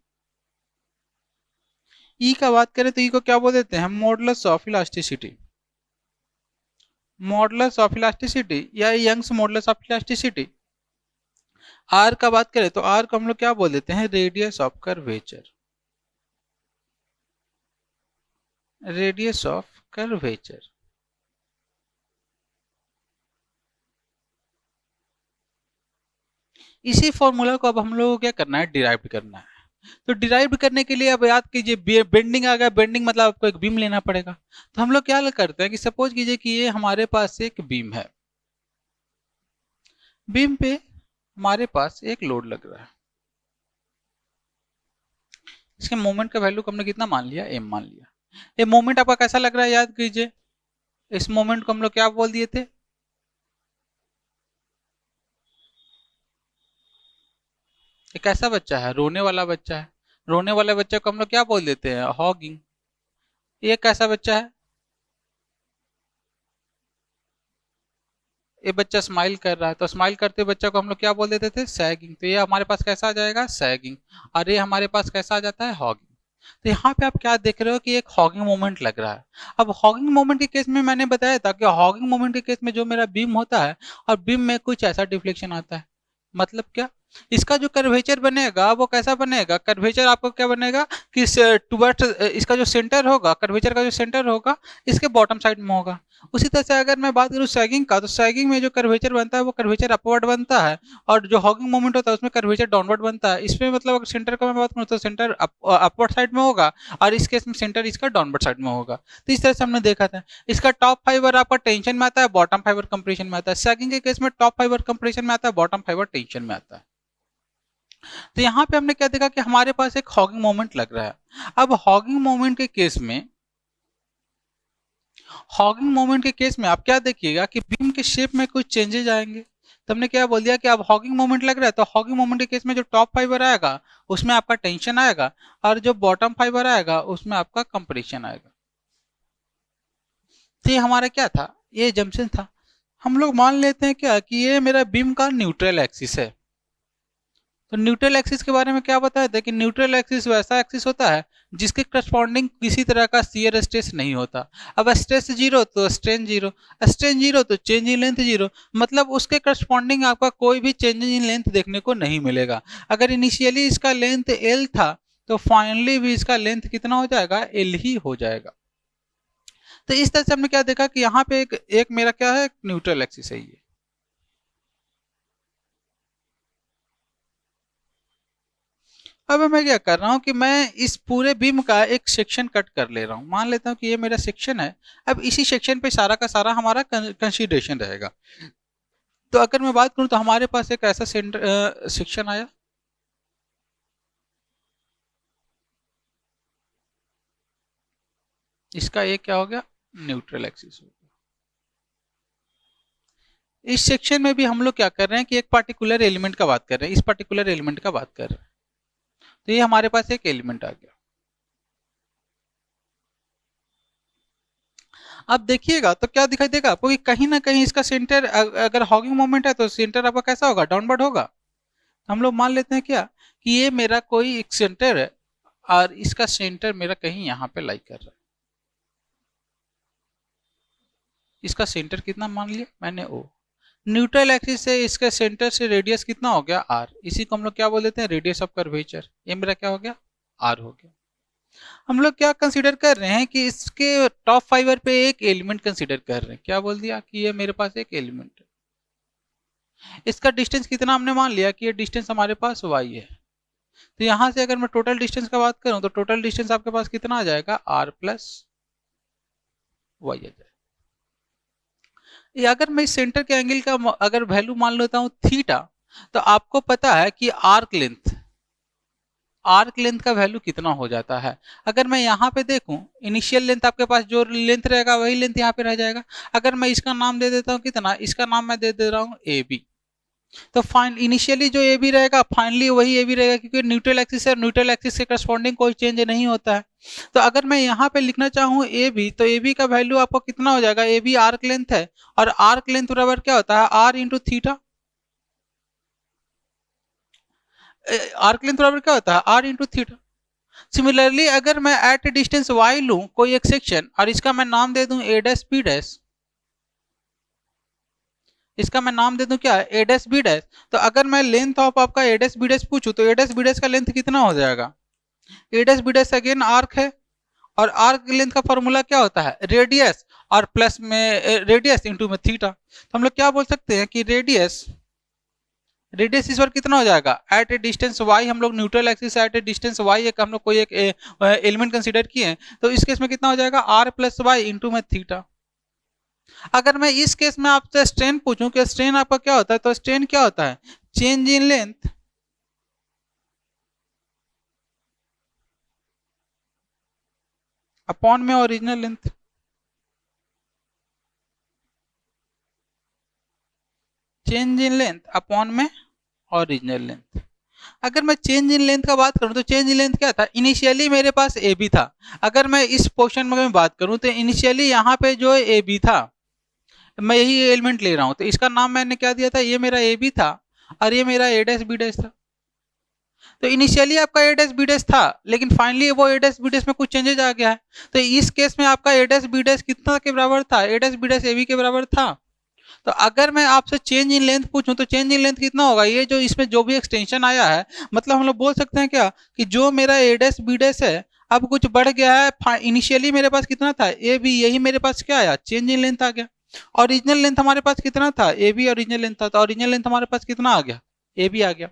E का बात करें तो ई को क्या बोल देते हैं, modulus of elasticity. Modulus of elasticity या Young's modulus of elasticity. R का बात करें तो आर को हम लोग क्या बोल देते हैं, radius of curvature. Radius of curvature. इसी फॉर्मूला को अब हम लोगों को क्या करना है, डिराइव करना है। तो डिराइव करने के लिए अब याद कीजिए, बेंडिंग आ गया, बेंडिंग मतलब आपको एक बीम लेना पड़ेगा। तो हम लोग क्या करते हैं कि सपोज कीजिए कि ये हमारे पास एक बीम है। बीम पे हमारे पास एक लोड लग रहा है, इसके मोमेंट का वैल्यू हमने कितना मान लिया, m मान लिया। ये मोमेंट आपका कैसा लग रहा है, याद कीजिए, इस मोमेंट को हम लोग क्या बोल दिए थे, ये कैसा बच्चा है, रोने वाला बच्चा है। रोने वाले बच्चे को हम लोग क्या बोल देते हैं, हॉगिंग। ये कैसा बच्चा है, ये बच्चा स्माइल कर रहा है, तो स्माइल करते बच्चा को हम लोग क्या बोल देते थे, सैगिंग। तो ये हमारे पास कैसा आ जाएगा, सैगिंग। और ये हमारे पास कैसा आ जाता है, हॉगिंग। तो यहाँ पे आप क्या देख रहे हो कि एक हॉगिंग मोमेंट लग रहा है। अब हॉगिंग मोमेंट के केस में मैंने बताया था कि हॉगिंग मोमेंट के केस में जो मेरा बीम होता है और बीम में कुछ ऐसा डिफ्लेक्शन आता है। मतलब क्या, इसका जो कर्वेचर बनेगा वो कैसा बनेगा, कर्वेचर आपको क्या बनेगा कि टुवर्ड्स इसका जो सेंटर होगा, कर्वेचर का जो सेंटर होगा इसके बॉटम साइड में होगा। उसी तरह से अगर मैं बात करूँ सैगिंग का, तो सैगिंग में जो कर्वेचर बनता है वो कर्वेचर अपवर्ड बनता है, और जो हॉगिंग मोमेंट होता है उसमें कर्वेचर डाउनवर्ड बनता है। इसमें मतलब अगर सेंटर का मैं बात करूँ तो सेंटर अपवर्ड साइड में होगा, और इस केस में सेंटर इसका डाउनवर्ड साइड में होगा। तो इस तरह से हमने देखा था। इसका टॉप फाइबर आपका टेंशन में आता है, बॉटम फाइबर कंप्रेशन में आता है। सैगिंग के केस में टॉप फाइबर कंप्रेशन में आता है, बॉटम फाइबर टेंशन में आता है। तो यहाँ पे हमने क्या देखा कि हमारे पास एक हॉगिंग मोमेंट लग रहा है। अब हॉगिंग मोमेंट के केस में, हॉगिंग मोमेंट के केस में आप क्या देखिएगा कि बीम के शेप में कुछ चेंजेस आएंगे। तो हमने क्या बोल दिया कि अब हॉगिंग मोमेंट लग रहा है, तो हॉगिंग मोमेंट के केस में जो टॉप फाइबर आएगा उसमें आपका टेंशन आएगा, और जो बॉटम फाइबर आएगा उसमें आपका कंप्रेशन आएगा। तो ये हमारा क्या था, ये जंक्शन था। हम लोग मान लेते हैं क्या कि ये मेरा बीम का न्यूट्रल एक्सिस है। तो न्यूट्रल एक्सिस के बारे में क्या बताया था कि न्यूट्रल एक्सिस वैसा एक्सिस होता है जिसके करस्पॉन्डिंग किसी तरह का शियर स्ट्रेस नहीं होता। अब स्ट्रेस जीरो तो स्ट्रेन जीरो, स्ट्रेन जीरो तो चेंज इन लेंथ जीरो, मतलब उसके करस्पॉन्डिंग आपका कोई भी चेंज इन लेंथ देखने को नहीं मिलेगा। अगर इनिशियली इसका लेंथ एल था तो फाइनली भी इसका लेंथ कितना हो जाएगा, एल ही हो जाएगा। तो इस तरह से हमने क्या देखा कि यहाँ पे एक मेरा क्या है, न्यूट्रल एक्सिस है ये। अब मैं क्या कर रहा हूं कि मैं इस पूरे बीम का एक सेक्शन कट कर ले रहा हूं। मान लेता हूं कि ये मेरा सेक्शन है। अब इसी सेक्शन पे सारा का सारा हमारा कंसीडरेशन रहेगा। तो अगर मैं बात करूं तो हमारे पास एक ऐसा सेक्शन आया, इसका ये क्या हो गया, न्यूट्रल एक्सिस हो गया। इस सेक्शन में भी हम लोग क्या कर रहे हैं कि एक पार्टिकुलर एलिमेंट का बात कर रहे हैं, इस पार्टिकुलर एलिमेंट का बात कर रहे हैं। तो ये हमारे पास एक एलिमेंट आ गया। अब देखिएगा तो क्या दिखाई देगा आपको कि कहीं ना कहीं इसका सेंटर, अगर हॉगिंग मोमेंट है तो सेंटर आपका कैसा होगा, डाउनवर्ड होगा। हम लोग मान लेते हैं क्या कि ये मेरा कोई एक सेंटर है, और इसका सेंटर मेरा कहीं यहाँ पे लाई कर रहा है। इसका सेंटर कितना मान लिया मैंने, ओ। न्यूट्रल एक्सिस से इसके सेंटर से रेडियस कितना हो गया, आर। इसी को हम लोग क्या बोल देते हैं, रेडियस ऑफ कर्वेचर। ये मेरा क्या हो गया, आर हो गया। हम लोग क्या कंसीडर कर रहे हैं कि इसके टॉप फाइबर पे एक एलिमेंट कंसीडर कर रहे हैं। क्या बोल दिया कि ये मेरे पास एक एलिमेंट है। इसका डिस्टेंस कितना हमने मान लिया कि ये डिस्टेंस हमारे पास वाई है। तो यहां से अगर मैं टोटल डिस्टेंस का बात करूं तो टोटल डिस्टेंस आपके पास कितना आ जाएगा, आर प्लस वाई आ जाएगा। ये अगर मैं इस सेंटर के एंगल का अगर वैल्यू मान लेता हूं थीटा, तो आपको पता है कि आर्क लेंथ का वैल्यू कितना हो जाता है। अगर मैं यहाँ पे देखूं, इनिशियल लेंथ आपके पास जो लेंथ रहेगा वही लेंथ यहाँ पे रह जाएगा। अगर मैं इसका नाम दे देता हूँ कितना, इसका नाम मैं दे दे रहा हूँ ए बी। तो फाइन इनिशियली जो ए बी रहेगा फाइनली वही ए बी रहेगा, क्योंकि न्यूट्रल एक्सिस है, न्यूट्रल एक्सिस के करस्पॉन्डिंग कोई चेंज नहीं होता है। तो अगर मैं यहाँ पे लिखना चाहूँ ए बी, तो ए बी का वैल्यू आपको कितना हो जाएगा, ए बी आर्क लेंथ है, और आर्क लेंथ बराबर क्या होता है, R into theta. Arc length बराबर क्या होता है, आर इंटू थीटा। सिमिलरली अगर मैं एट डिस्टेंस y लूं कोई एक सेक्शन, और इसका मैं नाम दे दूं a डैश b डैश, इसका मैं नाम दे दूं क्या, a डैश b डैश। तो अगर मैं लेंथ ऑफ आपका a डैश b डैश पूछूं तो a डैश b डैश का लेंथ कितना हो जाएगा, a dash b dash again arc है, और आर्क लेंथ का फॉर्मूला क्या होता है, रेडियस और प्लस में रेडियस इंटू में थीटा। तो हम लोग क्या बोल सकते हैं कि रेडियस इस बार कितना हो जाएगा, एट ए डिस्टेंस y, हम लोग neutral axis at A distance y एक हम लोग कोई एक एलिमेंट कंसीडर किए हैं, तो इस केस में कितना हो जाएगा, r प्लस वाई इंटू में थीटा। अगर मैं इस केस में आपसे स्ट्रेन पूछूं कि स्ट्रेन आपका क्या होता है, तो स्ट्रेन क्या होता है, चेंज इन लेंथ अपॉन में original length. Change in length upon में ओरिजिनल लेंथ। अगर मैं चेंज इन लेंथ का बात करूं तो चेंज इन लेंथ क्या था, इनिशियली मेरे पास ए बी था। अगर मैं इस पोर्शन में मैं बात करूं तो इनिशियली यहाँ पे जो ए बी था, मैं यही एलिमेंट ले रहा हूं, तो इसका नाम मैंने क्या दिया था, ये मेरा ए बी था और ये मेरा ए डैश बी डैश था। तो इनिशियली आपका ए डैश बी डैश था, लेकिन फाइनली वो ए डैश बी डैश में कुछ चेंजेस आ गया है। तो इस केस में आपका ए डैश बी डैश कितना के बराबर था, A dash B dash A B के बराबर था। तो अगर मैं आपसे चेंज इन लेंथ पूछूं तो चेंज इन लेंथ कितना होगा, ये जो इसमें जो भी एक्सटेंशन आया है, मतलब हम लोग बोल सकते हैं क्या कि जो मेरा ए डैश बी डैश है अब कुछ बढ़ गया है। इनिशियली मेरे पास कितना था, ए बी, यही मेरे पास क्या आया, चेंज इन लेंथ आ गया। ओरिजिनल लेंथ हमारे पास कितना था, ए बी ओरिजिनल लेंथ था, तो ओरिजिनल लेंथ हमारे पास कितना आ गया, ए बी आ गया।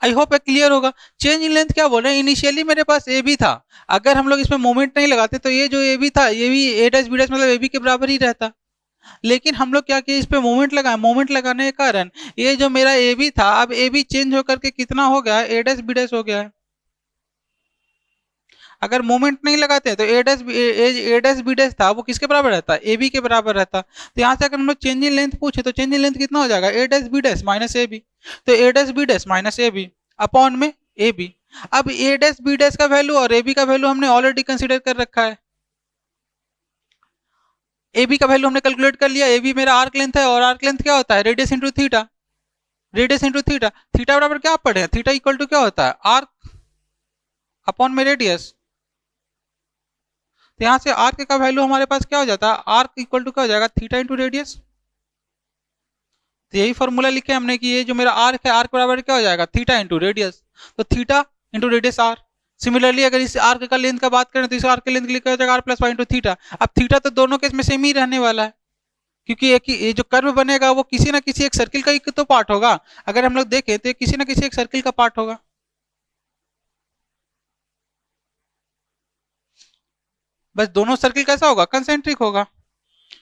आई होप ये क्लियर होगा। चेंज इन लेंथ क्या बोल रहे हैं, इनिशियली मेरे पास ए बी था, अगर हम लोग इसमें मोमेंट नहीं लगाते तो ये जो ए बी था ये भी ए डैश बी डैश मतलब ए बी के बराबर ही रहता। लेकिन हम लोग क्या किए, इस पे मोमेंट लगाए, मोमेंट लगाने के कारण ये जो मेरा ए बी था अब ए बी चेंज होकर के कितना हो गया, ए डैश बी डैश हो गया है। अगर मोमेंट नहीं लगाते हैं तो ए डैश बी डैश था वो किसके बराबर रहता, ए बी के बराबर रहता। तो यहाँ से अगर हम लोग चेंज इन लेंथ पूछे तो चेंज इन लेंथ कितना हो जाएगा, A dash B dash minus A B. तो A dash B dash minus A B upon में ए बी। अब ए डैश बी डैश का वैल्यू और ए बी का वैल्यू हमने ऑलरेडी कंसिडर कर रखा है। ए बी का वैल्यू हमने कैलकुलेट कर लिया, ए बी मेरा आर्क लेंथ है और आर्क लेंथ क्या होता है, radius into theta. Radius into theta, theta बराबर क्या पढ़े, थीटा इक्वल टू क्या होता है, आर्क अपॉन में रेडियस। तो यहाँ से आर्क का वैल्यू हमारे पास क्या हो जाता है, आर्क इक्वल टू क्या हो जाएगा, थीटा इंटू रेडियस। तो यही फॉर्मूला लिखे हमने कि ये जो मेरा आर्क है, आर्क बराबर क्या हो जाएगा, थीटा इंटू रेडियस। तो theta into radius R. Similarly अगर इस आर्क का लेंथ का बात करें तो इस आर्क के लेंथ के लिए क्या हो जाएगा, R plus Y into theta. अब थीटा तो दोनों केस में सेम ही रहने वाला है, क्योंकि एक ही ये जो कर्व बनेगा वो किसी ना किसी एक सर्किल का ही तो पार्ट होगा। अगर हम लोग देखें तो किसी ना किसी एक सर्किल का पार्ट होगा। बस दोनों सर्किल कैसा होगा, कंसेंट्रिक होगा,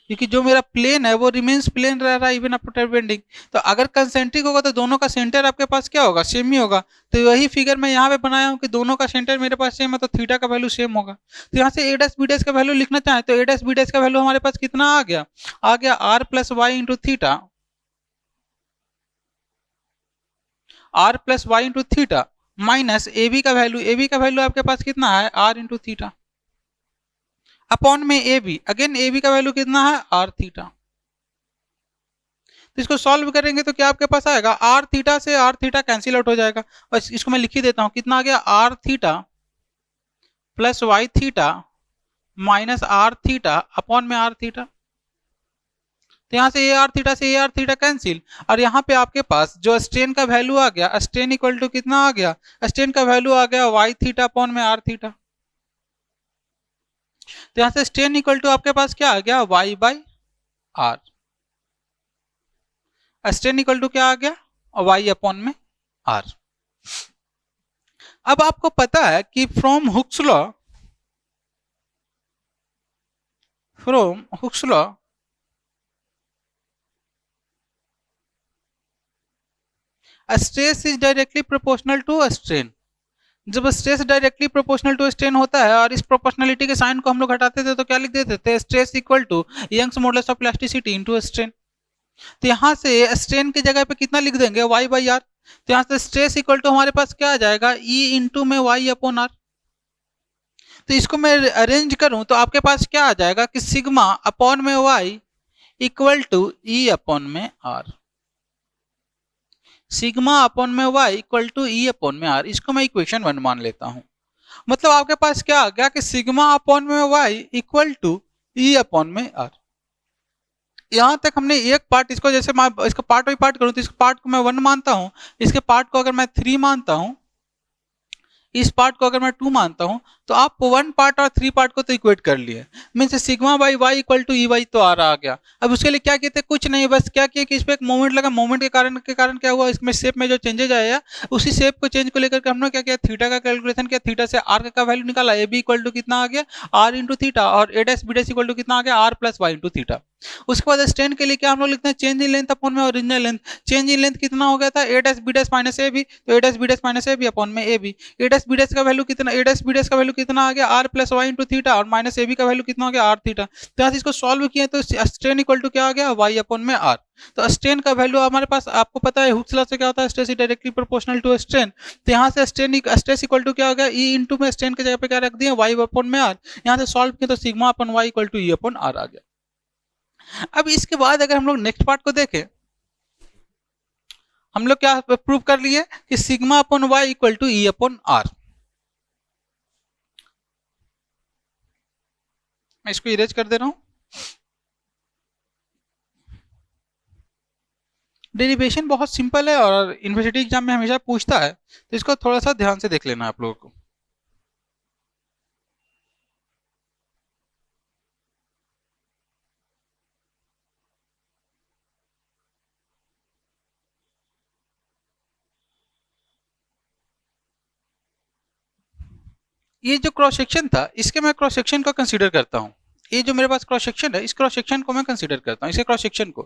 क्योंकि जो मेरा प्लेन है वो रिमेन्स प्लेन रह रहा है इवन आफ्टर बेंडिंग। तो अगर कंसेंट्रिक होगा तो दोनों का सेंटर आपके पास क्या होगा, सेम ही होगा। तो वही फिगर मैं यहाँ पे बनाया हूँ कि दोनों का सेंटर मेरे पास सेम है, तो थीटा का वैल्यू सेम होगा। तो यहाँ से ए डैश बी डैश का वैल्यू लिखना चाहे तो ए डैश बी डैश का वैल्यू हमारे पास कितना आ गया, R plus Y into theta, R plus Y into theta minus A B का वैल्यू, ए बी का वैल्यू आपके पास कितना है, आर इंटू थीटा अपॉन में A B. Again A B का वैल्यू कितना है, आर थीटा। तो इसको सॉल्व करेंगे तो क्या आपके पास आएगा, आर थीटा से आर थीटा कैंसिल आउट हो जाएगा और इसको मैं लिख ही देता हूं, कितना आ गया, R theta plus Y theta minus R theta upon में आर थीटा। तो यहाँ से ए आर थीटा से ए आर थीटा कैंसिल, और यहाँ पे आपके पास जो स्ट्रेन का वैल्यू आ गया, स्ट्रेन इक्वल टू कितना आ गया, स्ट्रेन का वैल्यू आ गया वाई थीटा अपॉन में आर थीटा। तो यहाँ से स्ट्रेन इक्वल टू आपके पास क्या आ गया, Y by R. Strain equal to क्या आ गया, वाई अपॉन में आर। अब आपको पता है कि from Hooke's law stress is directly proportional to strain. जब stress directly proportional to strain होता है और इस प्रोपोर्शनलिटी के साइन को हम लोग हटाते थे तो क्या लिख देते थे, stress equal to Young's modulus of elasticity into strain. तो यहाँ से स्ट्रेन की जगह पे कितना लिख देंगे, वाई बाई आर। तो यहाँ से स्ट्रेस इक्वल टू हमारे पास क्या आ जाएगा, ई इंटू में वाई अपॉन आर। तो इसको मैं अरेंज करूं तो आपके पास क्या आ जाएगा कि सिग्मा अपॉन में Y equal to E upon में आर। सिग्मा अपॉन में Y equal to E upon में आर, इसको मैं इक्वेशन 1 मान लेता हूं। मतलब आपके पास क्या आ गया कि सिग्मा अपॉन में Y equal to E upon में आर। यहां तक हमने एक पार्ट, इसको जैसे मैं इसको पार्ट बाई पार्ट करूं तो इस पार्ट को मैं 1 मानता हूं, इसके पार्ट को अगर मैं 3 मानता हूं, इस पार्ट को अगर मैं 2 मानता हूं, तो आप 1 पार्ट और 3 पार्ट को तो इक्वेट कर लिए। Means sigma by Y equal to E Y तो आ गया। अब उसके लिए क्या कहते हैं, कुछ नहीं, बस क्या किया कि इस पर एक मोमेंट लगा, मोमेंट के कारण क्या हुआ, इसमें शेप में जो चेंजेज आया उसी शेप को चेंज को लेकर के हमने क्या किया, थीटा का कैलकुलेशन किया, थीटा से आर का वैल्यू निकाला, ए बी इक्वल टू कितना आ गया, आर इंटू थीटा, और A dash B dash equal to कितना आ गया, R plus Y into theta. उसके बाद स्ट्रेन के लिए क्या हम लोग लिखते हैं, चेंज इन लेंथ अपॉन में original length. Change in length कितना हो गया था, A dash B dash minus A B, तो A dash B dash minus A B upon में A B. A dash B dash का वैल्यू कितना, A dash B dash का value कितना आ गया, R plus Y into theta, और minus A B का वैल्यू कितना हो गया, आर थीटा। तो यहाँ से इसको सॉल्व किया तो स्ट्रेन इक्वल टू क्या आ गया, वाई अपॉन में आर। तो स्ट्रेन का वैल्यू हमारे पास आपको पता है हुक्स लॉ से क्या होता है, stress is directly proportional to strain. तो यहाँ से स्ट्रेस इक्वल टू क्या हो गया, ई इंटू में स्ट्रेन की जगह पे क्या रख दिया, वाई अपॉन में आर। यहाँ से सॉल्व किया तो sigma upon Y equal to E upon r आ गया। अब इसके बाद अगर हम लोग नेक्स्ट पार्ट को देखें, हम लोग क्या प्रूव कर लिए कि sigma upon Y equal to E upon R. मैं इसको इरेज कर दे रहा हूं। डेरिवेशन बहुत सिंपल है और यूनिवर्सिटी एग्जाम में हमेशा पूछता है, तो इसको थोड़ा सा ध्यान से देख लेना आप लोगों को। ये जो क्रॉस सेक्शन था, इसके मैं क्रॉस सेक्शन को कंसीडर करता हूँ। ये जो मेरे पास क्रॉस सेक्शन है, इस क्रॉस सेक्शन को मैं कंसीडर करता हूँ। इसके क्रॉस सेक्शन को,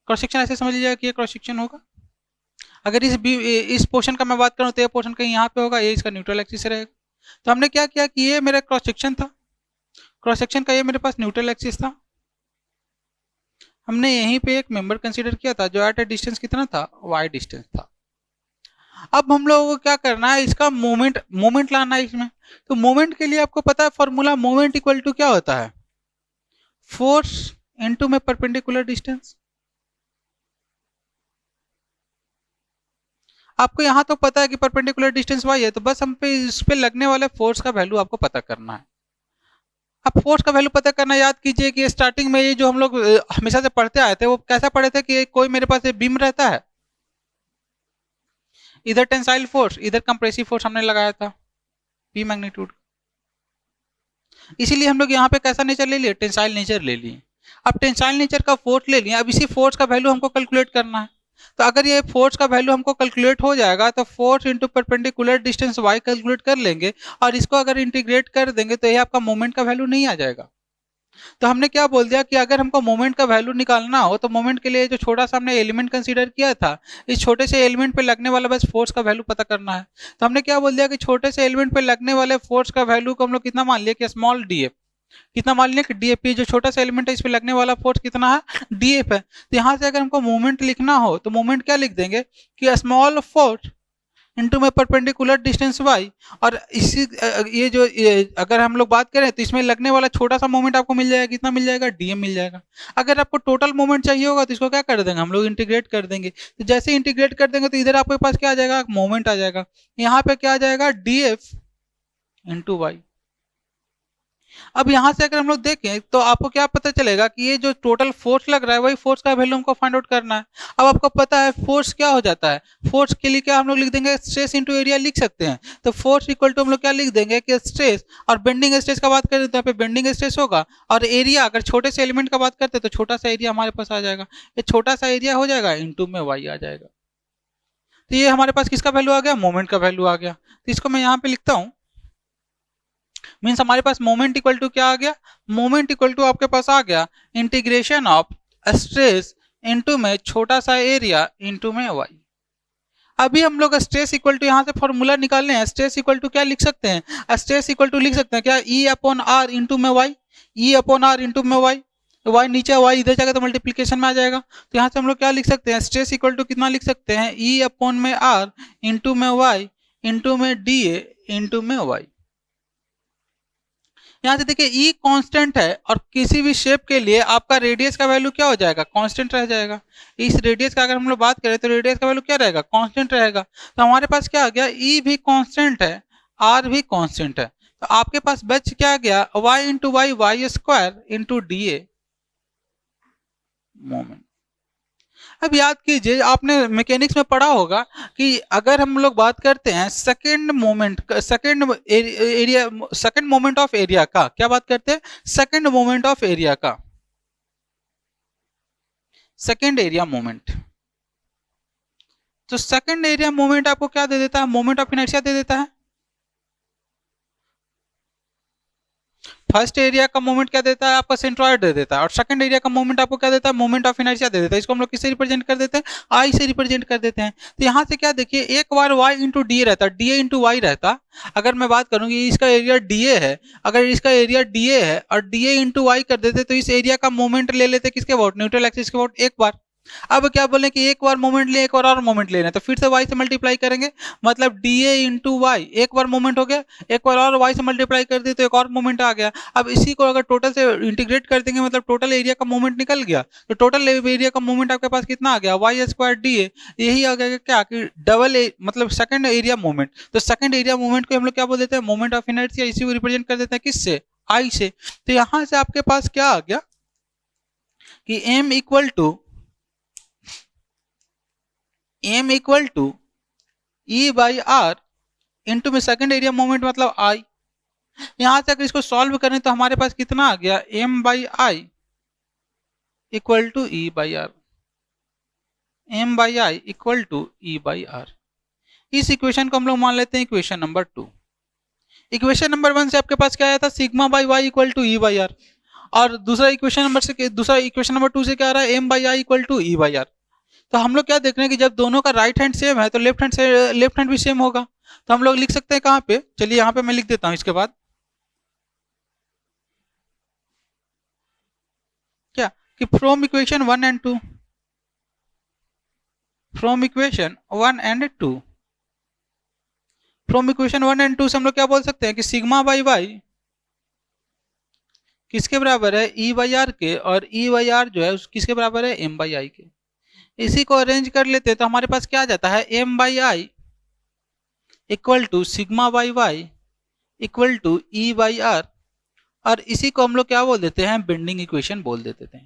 क्रॉस सेक्शन ऐसे समझ लीजिएगा कि ये क्रॉस सेक्शन होगा। अगर इस पोर्शन का मैं बात करूँ तो ये पोर्शन कहीं यहाँ पे होगा, ये इसका न्यूट्रल एक्सिस रहेगा। तो हमने क्या किया कि ये मेरा क्रॉस सेक्शन था, क्रॉस सेक्शन का ये मेरे पास न्यूट्रल एक्सिस था। हमने यहीं पे एक मेंबर कंसीडर किया था जो एट ए डिस्टेंस कितना था, वाई डिस्टेंस था। अब हम लोगों को क्या करना है, इसका मोमेंट लाना है इसमें। तो मोमेंट के लिए आपको पता है फॉर्मूला, मोमेंट इक्वल टू क्या होता है, फोर्स इनटू में परपेंडिकुलर डिस्टेंस। आपको यहाँ तो पता है कि परपेंडिकुलर डिस्टेंस वाई है, तो बस हम पे इस पे लगने वाले फोर्स का वैल्यू आपको पता करना है। अब फोर्स का वैल्यू पता करना, याद कीजिए कि स्टार्टिंग में ये जो हम लोग हमेशा से पढ़ते आए थे, वो कैसा पढ़े थे कि कोई मेरे पास बीम रहता है, इधर टेंसाइल फोर्स, इधर कंप्रेसिव फोर्स हमने लगाया था पी मैग्नीट्यूड। इसीलिए हम लोग यहाँ पे कैसा नेचर ले लिए, टेंसाइल नेचर ले लिए। अब टेंसाइल नेचर का फोर्स ले लिया, अब इसी फोर्स का वैल्यू हमको कैलकुलेट करना है। तो अगर ये फोर्स का वैल्यू हमको कैलकुलेट हो जाएगा तो force into perpendicular distance Y calculate कर लेंगे, और इसको अगर इंटीग्रेट कर देंगे तो ये आपका मोमेंट का वैल्यू नहीं आ जाएगा। तो हमने क्या बोल दिया कि अगर हमको मोमेंट का वैल्यू निकालना हो तो मोमेंट के लिए जो छोटा सा हमने एलिमेंट कंसीडर किया था, इस छोटे से एलिमेंट पे लगने वाला बस फोर्स का वैल्यू पता करना है। तो हमने क्या बोल दिया कि छोटे से एलिमेंट पे लगने वाले फोर्स का वैल्यू को हम लोग कितना मान लिया कि स्मॉल डी एफ। कितना मान लिया कि डीएफ, जो छोटा सा एलिमेंट है इस पे लगने वाला फोर्स कितना है, डीएफ है। तो यहाँ से अगर हमको मोमेंट लिखना हो तो मोमेंट क्या लिख देंगे कि स्मॉल फोर्स इनटू में परपेंडिकुलर डिस्टेंस वाई। और इसी अगर हम लोग बात करें तो इसमें लगने वाला छोटा सा मोमेंट आपको मिल जाएगा, कितना मिल जाएगा, डीएम मिल जाएगा। अगर आपको टोटल मोमेंट चाहिए होगा तो इसको क्या कर देंगे, हम लोग इंटीग्रेट कर देंगे। तो जैसे इंटीग्रेट कर देंगे तो इधर आपके पास क्या आ जाएगा, मोमेंट आ जाएगा। यहाँ पे क्या आ जाएगा, डीएफ इंटू वाई। अब यहाँ से अगर हम लोग देखें तो आपको क्या पता चलेगा कि ये जो टोटल फोर्स लग रहा है वही फोर्स का वैल्यू हमको फाइंड आउट करना है। अब आपको पता है फोर्स क्या हो जाता है, फोर्स के लिए क्या हम लोग लिख देंगे, स्ट्रेस इंटू एरिया लिख सकते हैं। तो फोर्स इक्वल टू हम लोग क्या लिख देंगे कि स्ट्रेस, और बेंडिंग स्ट्रेस का बात करें तो यहाँ पे बेंडिंग स्ट्रेस होगा, और एरिया अगर छोटे से एलिमेंट का बात करते हैं तो छोटा सा एरिया हमारे पास आ जाएगा। ये छोटा सा एरिया हो जाएगा, इंटू में वाई आ जाएगा। तो ये हमारे पास किसका वैल्यू आ गया, मोमेंट का वैल्यू आ गया। तो इसको मैं यहाँ पे लिखता हूँ, मीन्स हमारे पास मोमेंट इक्वल टू क्या आ गया, मोमेंट इक्वल टू आपके पास आ गया इंटीग्रेशन ऑफ स्ट्रेस इनटू में छोटा सा एरिया इनटू में वाई। अभी हम लोग स्ट्रेस इक्वल टू यहाँ से फॉर्मूला निकालने हैं, स्ट्रेस इक्वल टू क्या लिख सकते हैं, स्ट्रेस इक्वल टू लिख सकते हैं क्या, ई अपॉन आर इंटू में Y, E upon R into में वाई। वाई नीचे, वाई इधर जाएगा तो मल्टीप्लीकेशन में आ जाएगा। तो यहाँ से हम लोग क्या लिख सकते हैं, स्ट्रेस इक्वल टू कितना लिख सकते हैं, ई अपॉन में आर इंटू में वाई इंटू में डी ए इंटू में वाई। यहाँ से देखिए ई कांस्टेंट है, और किसी भी शेप के लिए आपका रेडियस का वैल्यू क्या हो जाएगा, कांस्टेंट रह जाएगा। इस रेडियस का अगर हम लोग बात करें तो रेडियस का वैल्यू क्या रहेगा, कांस्टेंट रहेगा। तो हमारे पास क्या आ गया, ई भी कांस्टेंट है, आर भी कांस्टेंट है। तो आपके पास बच क्या गया, Y into Y, Y square into D A moment. अब याद कीजिए, आपने मैकेनिक्स में पढ़ा होगा कि अगर हम लोग बात करते हैं second moment, second moment of area का, क्या बात करते हैं, सेकंड मोमेंट ऑफ एरिया का, सेकंड एरिया मोमेंट। तो सेकंड एरिया मोमेंट आपको क्या दे देता है, मोमेंट ऑफ इनर्शिया दे देता है। फर्स्ट एरिया का मोमेंट क्या देता है आपका, सेंट्रॉइड दे देता है, और सेकंड एरिया का मोमेंट आपको क्या देता है, मोमेंट ऑफ इनर्शिया दे देता है। इसको हम लोग किससे रिप्रेजेंट कर देते हैं, आई से रिप्रेजेंट कर देते हैं। तो यहाँ से क्या देखिए, एक बार वाई इंटू डी रहता, डी ए इंटू वाई रहता। अगर मैं बात करूँ कि इसका एरिया डी ए है, अगर इसका एरिया डी ए है और डी ए इंटू वाई कर देते तो इस एरिया का मोमेंट ले लेते किसके अबाउट, न्यूट्रल एक्सिस के अबाउट एक बार। अब क्या बोले कि एक बार मोमेंट ले, एक बार और मोमेंट लेना है, तो फिर से y से मल्टीप्लाई करेंगे, मतलब डी ए इंटू वाई, एक बार मोमेंट हो गया, एक बार और y से मल्टीप्लाई कर दिए तो एक और मोमेंट आ गया। अब इसी को अगर टोटल से इंटीग्रेट कर देंगे, मतलब टोटल एरिया का मोमेंट निकल गया, तो टोटल एरिया का मोमेंट आपके पास कितना आ गया, वाई स्क्वायर डी ए। यही आ गया क्या कि मतलब सेकंड एरिया मोमेंट। तो सेकंड एरिया मोमेंट को हम लोग क्या बोल देते हैं, मोमेंट ऑफ इनर्शिया। इसी को रिप्रेजेंट कर देते हैं किससे, आई से। तो यहां से आपके पास क्या आ गया कि m equal to E by R into में सेकेंड एरिया मोमेंट मतलब आई। यहां से अगर इसको सॉल्व करें तो हमारे पास कितना आ गया, m by I equal to E by R, m by I equal to E by R. इस इक्वेशन को हम लोग मान लेते हैं इक्वेशन नंबर 2। इक्वेशन नंबर 1 से आपके पास क्या आया था, sigma by Y equal to E by R, और दूसरा इक्वेशन नंबर 2 से क्या आ रहा है, m by I equal to E by R. तो हम लोग क्या देख रहे हैं कि जब दोनों का राइट हैंड सेम है तो लेफ्ट हैंड भी सेम होगा। तो हम लोग लिख सकते हैं कहाँ पे, चलिए यहाँ पे मैं लिख देता हूँ इसके बाद क्या कि from equation 1 and 2, from equation 1 and 2, from equation 1 and 2 से हम लोग क्या बोल सकते हैं कि सिग्मा बाई वाई किसके बराबर है, ई बाई आर के, और ई बाई आर जो है किसके बराबर है, एम बाई आई के। इसी को अरेंज कर लेते हैं तो हमारे पास क्या आ जाता है, M by I equal to sigma by Y equal to E by R, और इसी को हम लोग क्या बोल देते हैं, बेंडिंग इक्वेशन बोल देते थे।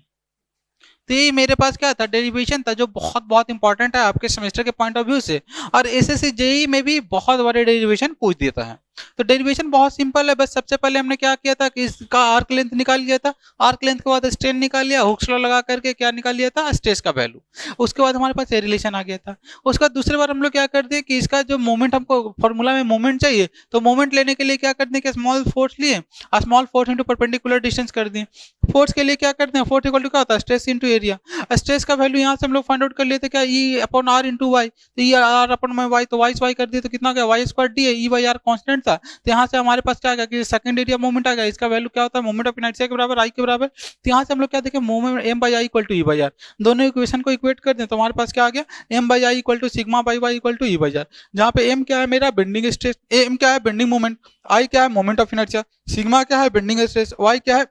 तो ये मेरे पास क्या था, डेरिवेशन था, जो बहुत बहुत इंपॉर्टेंट है आपके सेमेस्टर के पॉइंट ऑफ व्यू से, और एसएससी जेईई में भी बहुत बड़े डेरिवेशन पूछ देता है। तो डेरिवेशन बहुत सिंपल है, बस सबसे पहले हमने क्या किया था कि इसका आर्क लेंथ निकाल लिया था, आर्क लेंथ के बाद स्ट्रेन निकाल लिया, हुक्स लॉ लगा करके क्या निकाल लिया था, स्ट्रेस का वैल्यू। उसके बाद हमारे पास ये रिलेशन आ गया था। उसके बाद दूसरी बार हम लोग क्या कर दिए कि इसका जो मोमेंट, हमको फॉर्मूला में मोमेंट चाहिए, तो मोमेंट लेने के लिए क्या करते हैं कि स्मॉल फोर्स लिए, small force into perpendicular distance कर दिए। फोर्स के लिए क्या करते हैं, फोर्स इक्वल टू क्या होता है, स्ट्रेस इंटू एरिया। स्ट्रेस का वैल्यू यहाँ से हम लोग फाइंड आउट कर लेते क्या, E upon R into Y, तो ई आर अपॉन वाई, तो वाई वाई कर दिए तो कितना गया, वाई स्क्वायर डी है, ई बाई आर कॉन्स्टेंट था। तो यहाँ से हमारे पास क्या आ गया कि सेकंड एरिया मोमेंट आ गया, इसका वैल्यू क्या होता है, मोमेंट ऑफ इनर्शिया के बराबर, आई के बराबर। तो यहाँ से हम लोग क्या देखें, moment M by I equal to E by R, दोनों इक्वेशन को इक्वेट कर दें तो हमारे पास क्या आ गया, M by I equal to sigma by Y equal to E by R, जहाँ पे एम क्या है मेरा बेंडिंग स्ट्रेस, एम क्या है बेंडिंग मोमेंट, आई क्या है मोमेंट ऑफ इनर्शिया, सिग्मा क्या है बेंडिंग स्ट्रेस, वाई क्या है,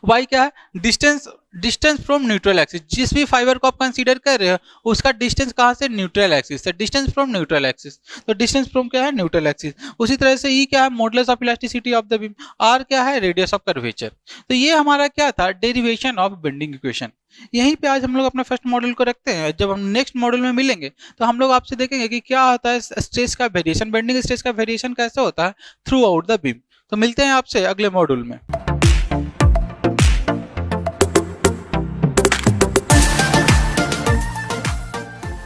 वाई क्या है डिस्टेंस फ्रॉम न्यूट्रल एक्सिस। जिस भी फाइबर को आप कंसीडर कर रहे हो उसका डिस्टेंस कहाँ से, न्यूट्रल एक्सिस से, डिस्टेंस फ्रॉम न्यूट्रल एक्सिस। तो डिस्टेंस फ्रॉम क्या है, न्यूट्रल एक्सिस। उसी तरह से ई क्या है, modulus of elasticity of the beam, R क्या है, रेडियस ऑफ कर्वेचर। तो ये हमारा क्या था, डेरिवेशन ऑफ बेंडिंग इक्वेशन। यहीं पे आज हम लोग अपना फर्स्ट मॉडल को रखते हैं। जब हम नेक्स्ट मॉडल में मिलेंगे तो हम लोग आपसे देखेंगे कि क्या होता है स्ट्रेस का वेरिएशन, बेंडिंग स्ट्रेस का वेरिएशन कैसे होता है थ्रू आउट द बीम। तो मिलते हैं आपसे अगले मॉड्यूल में।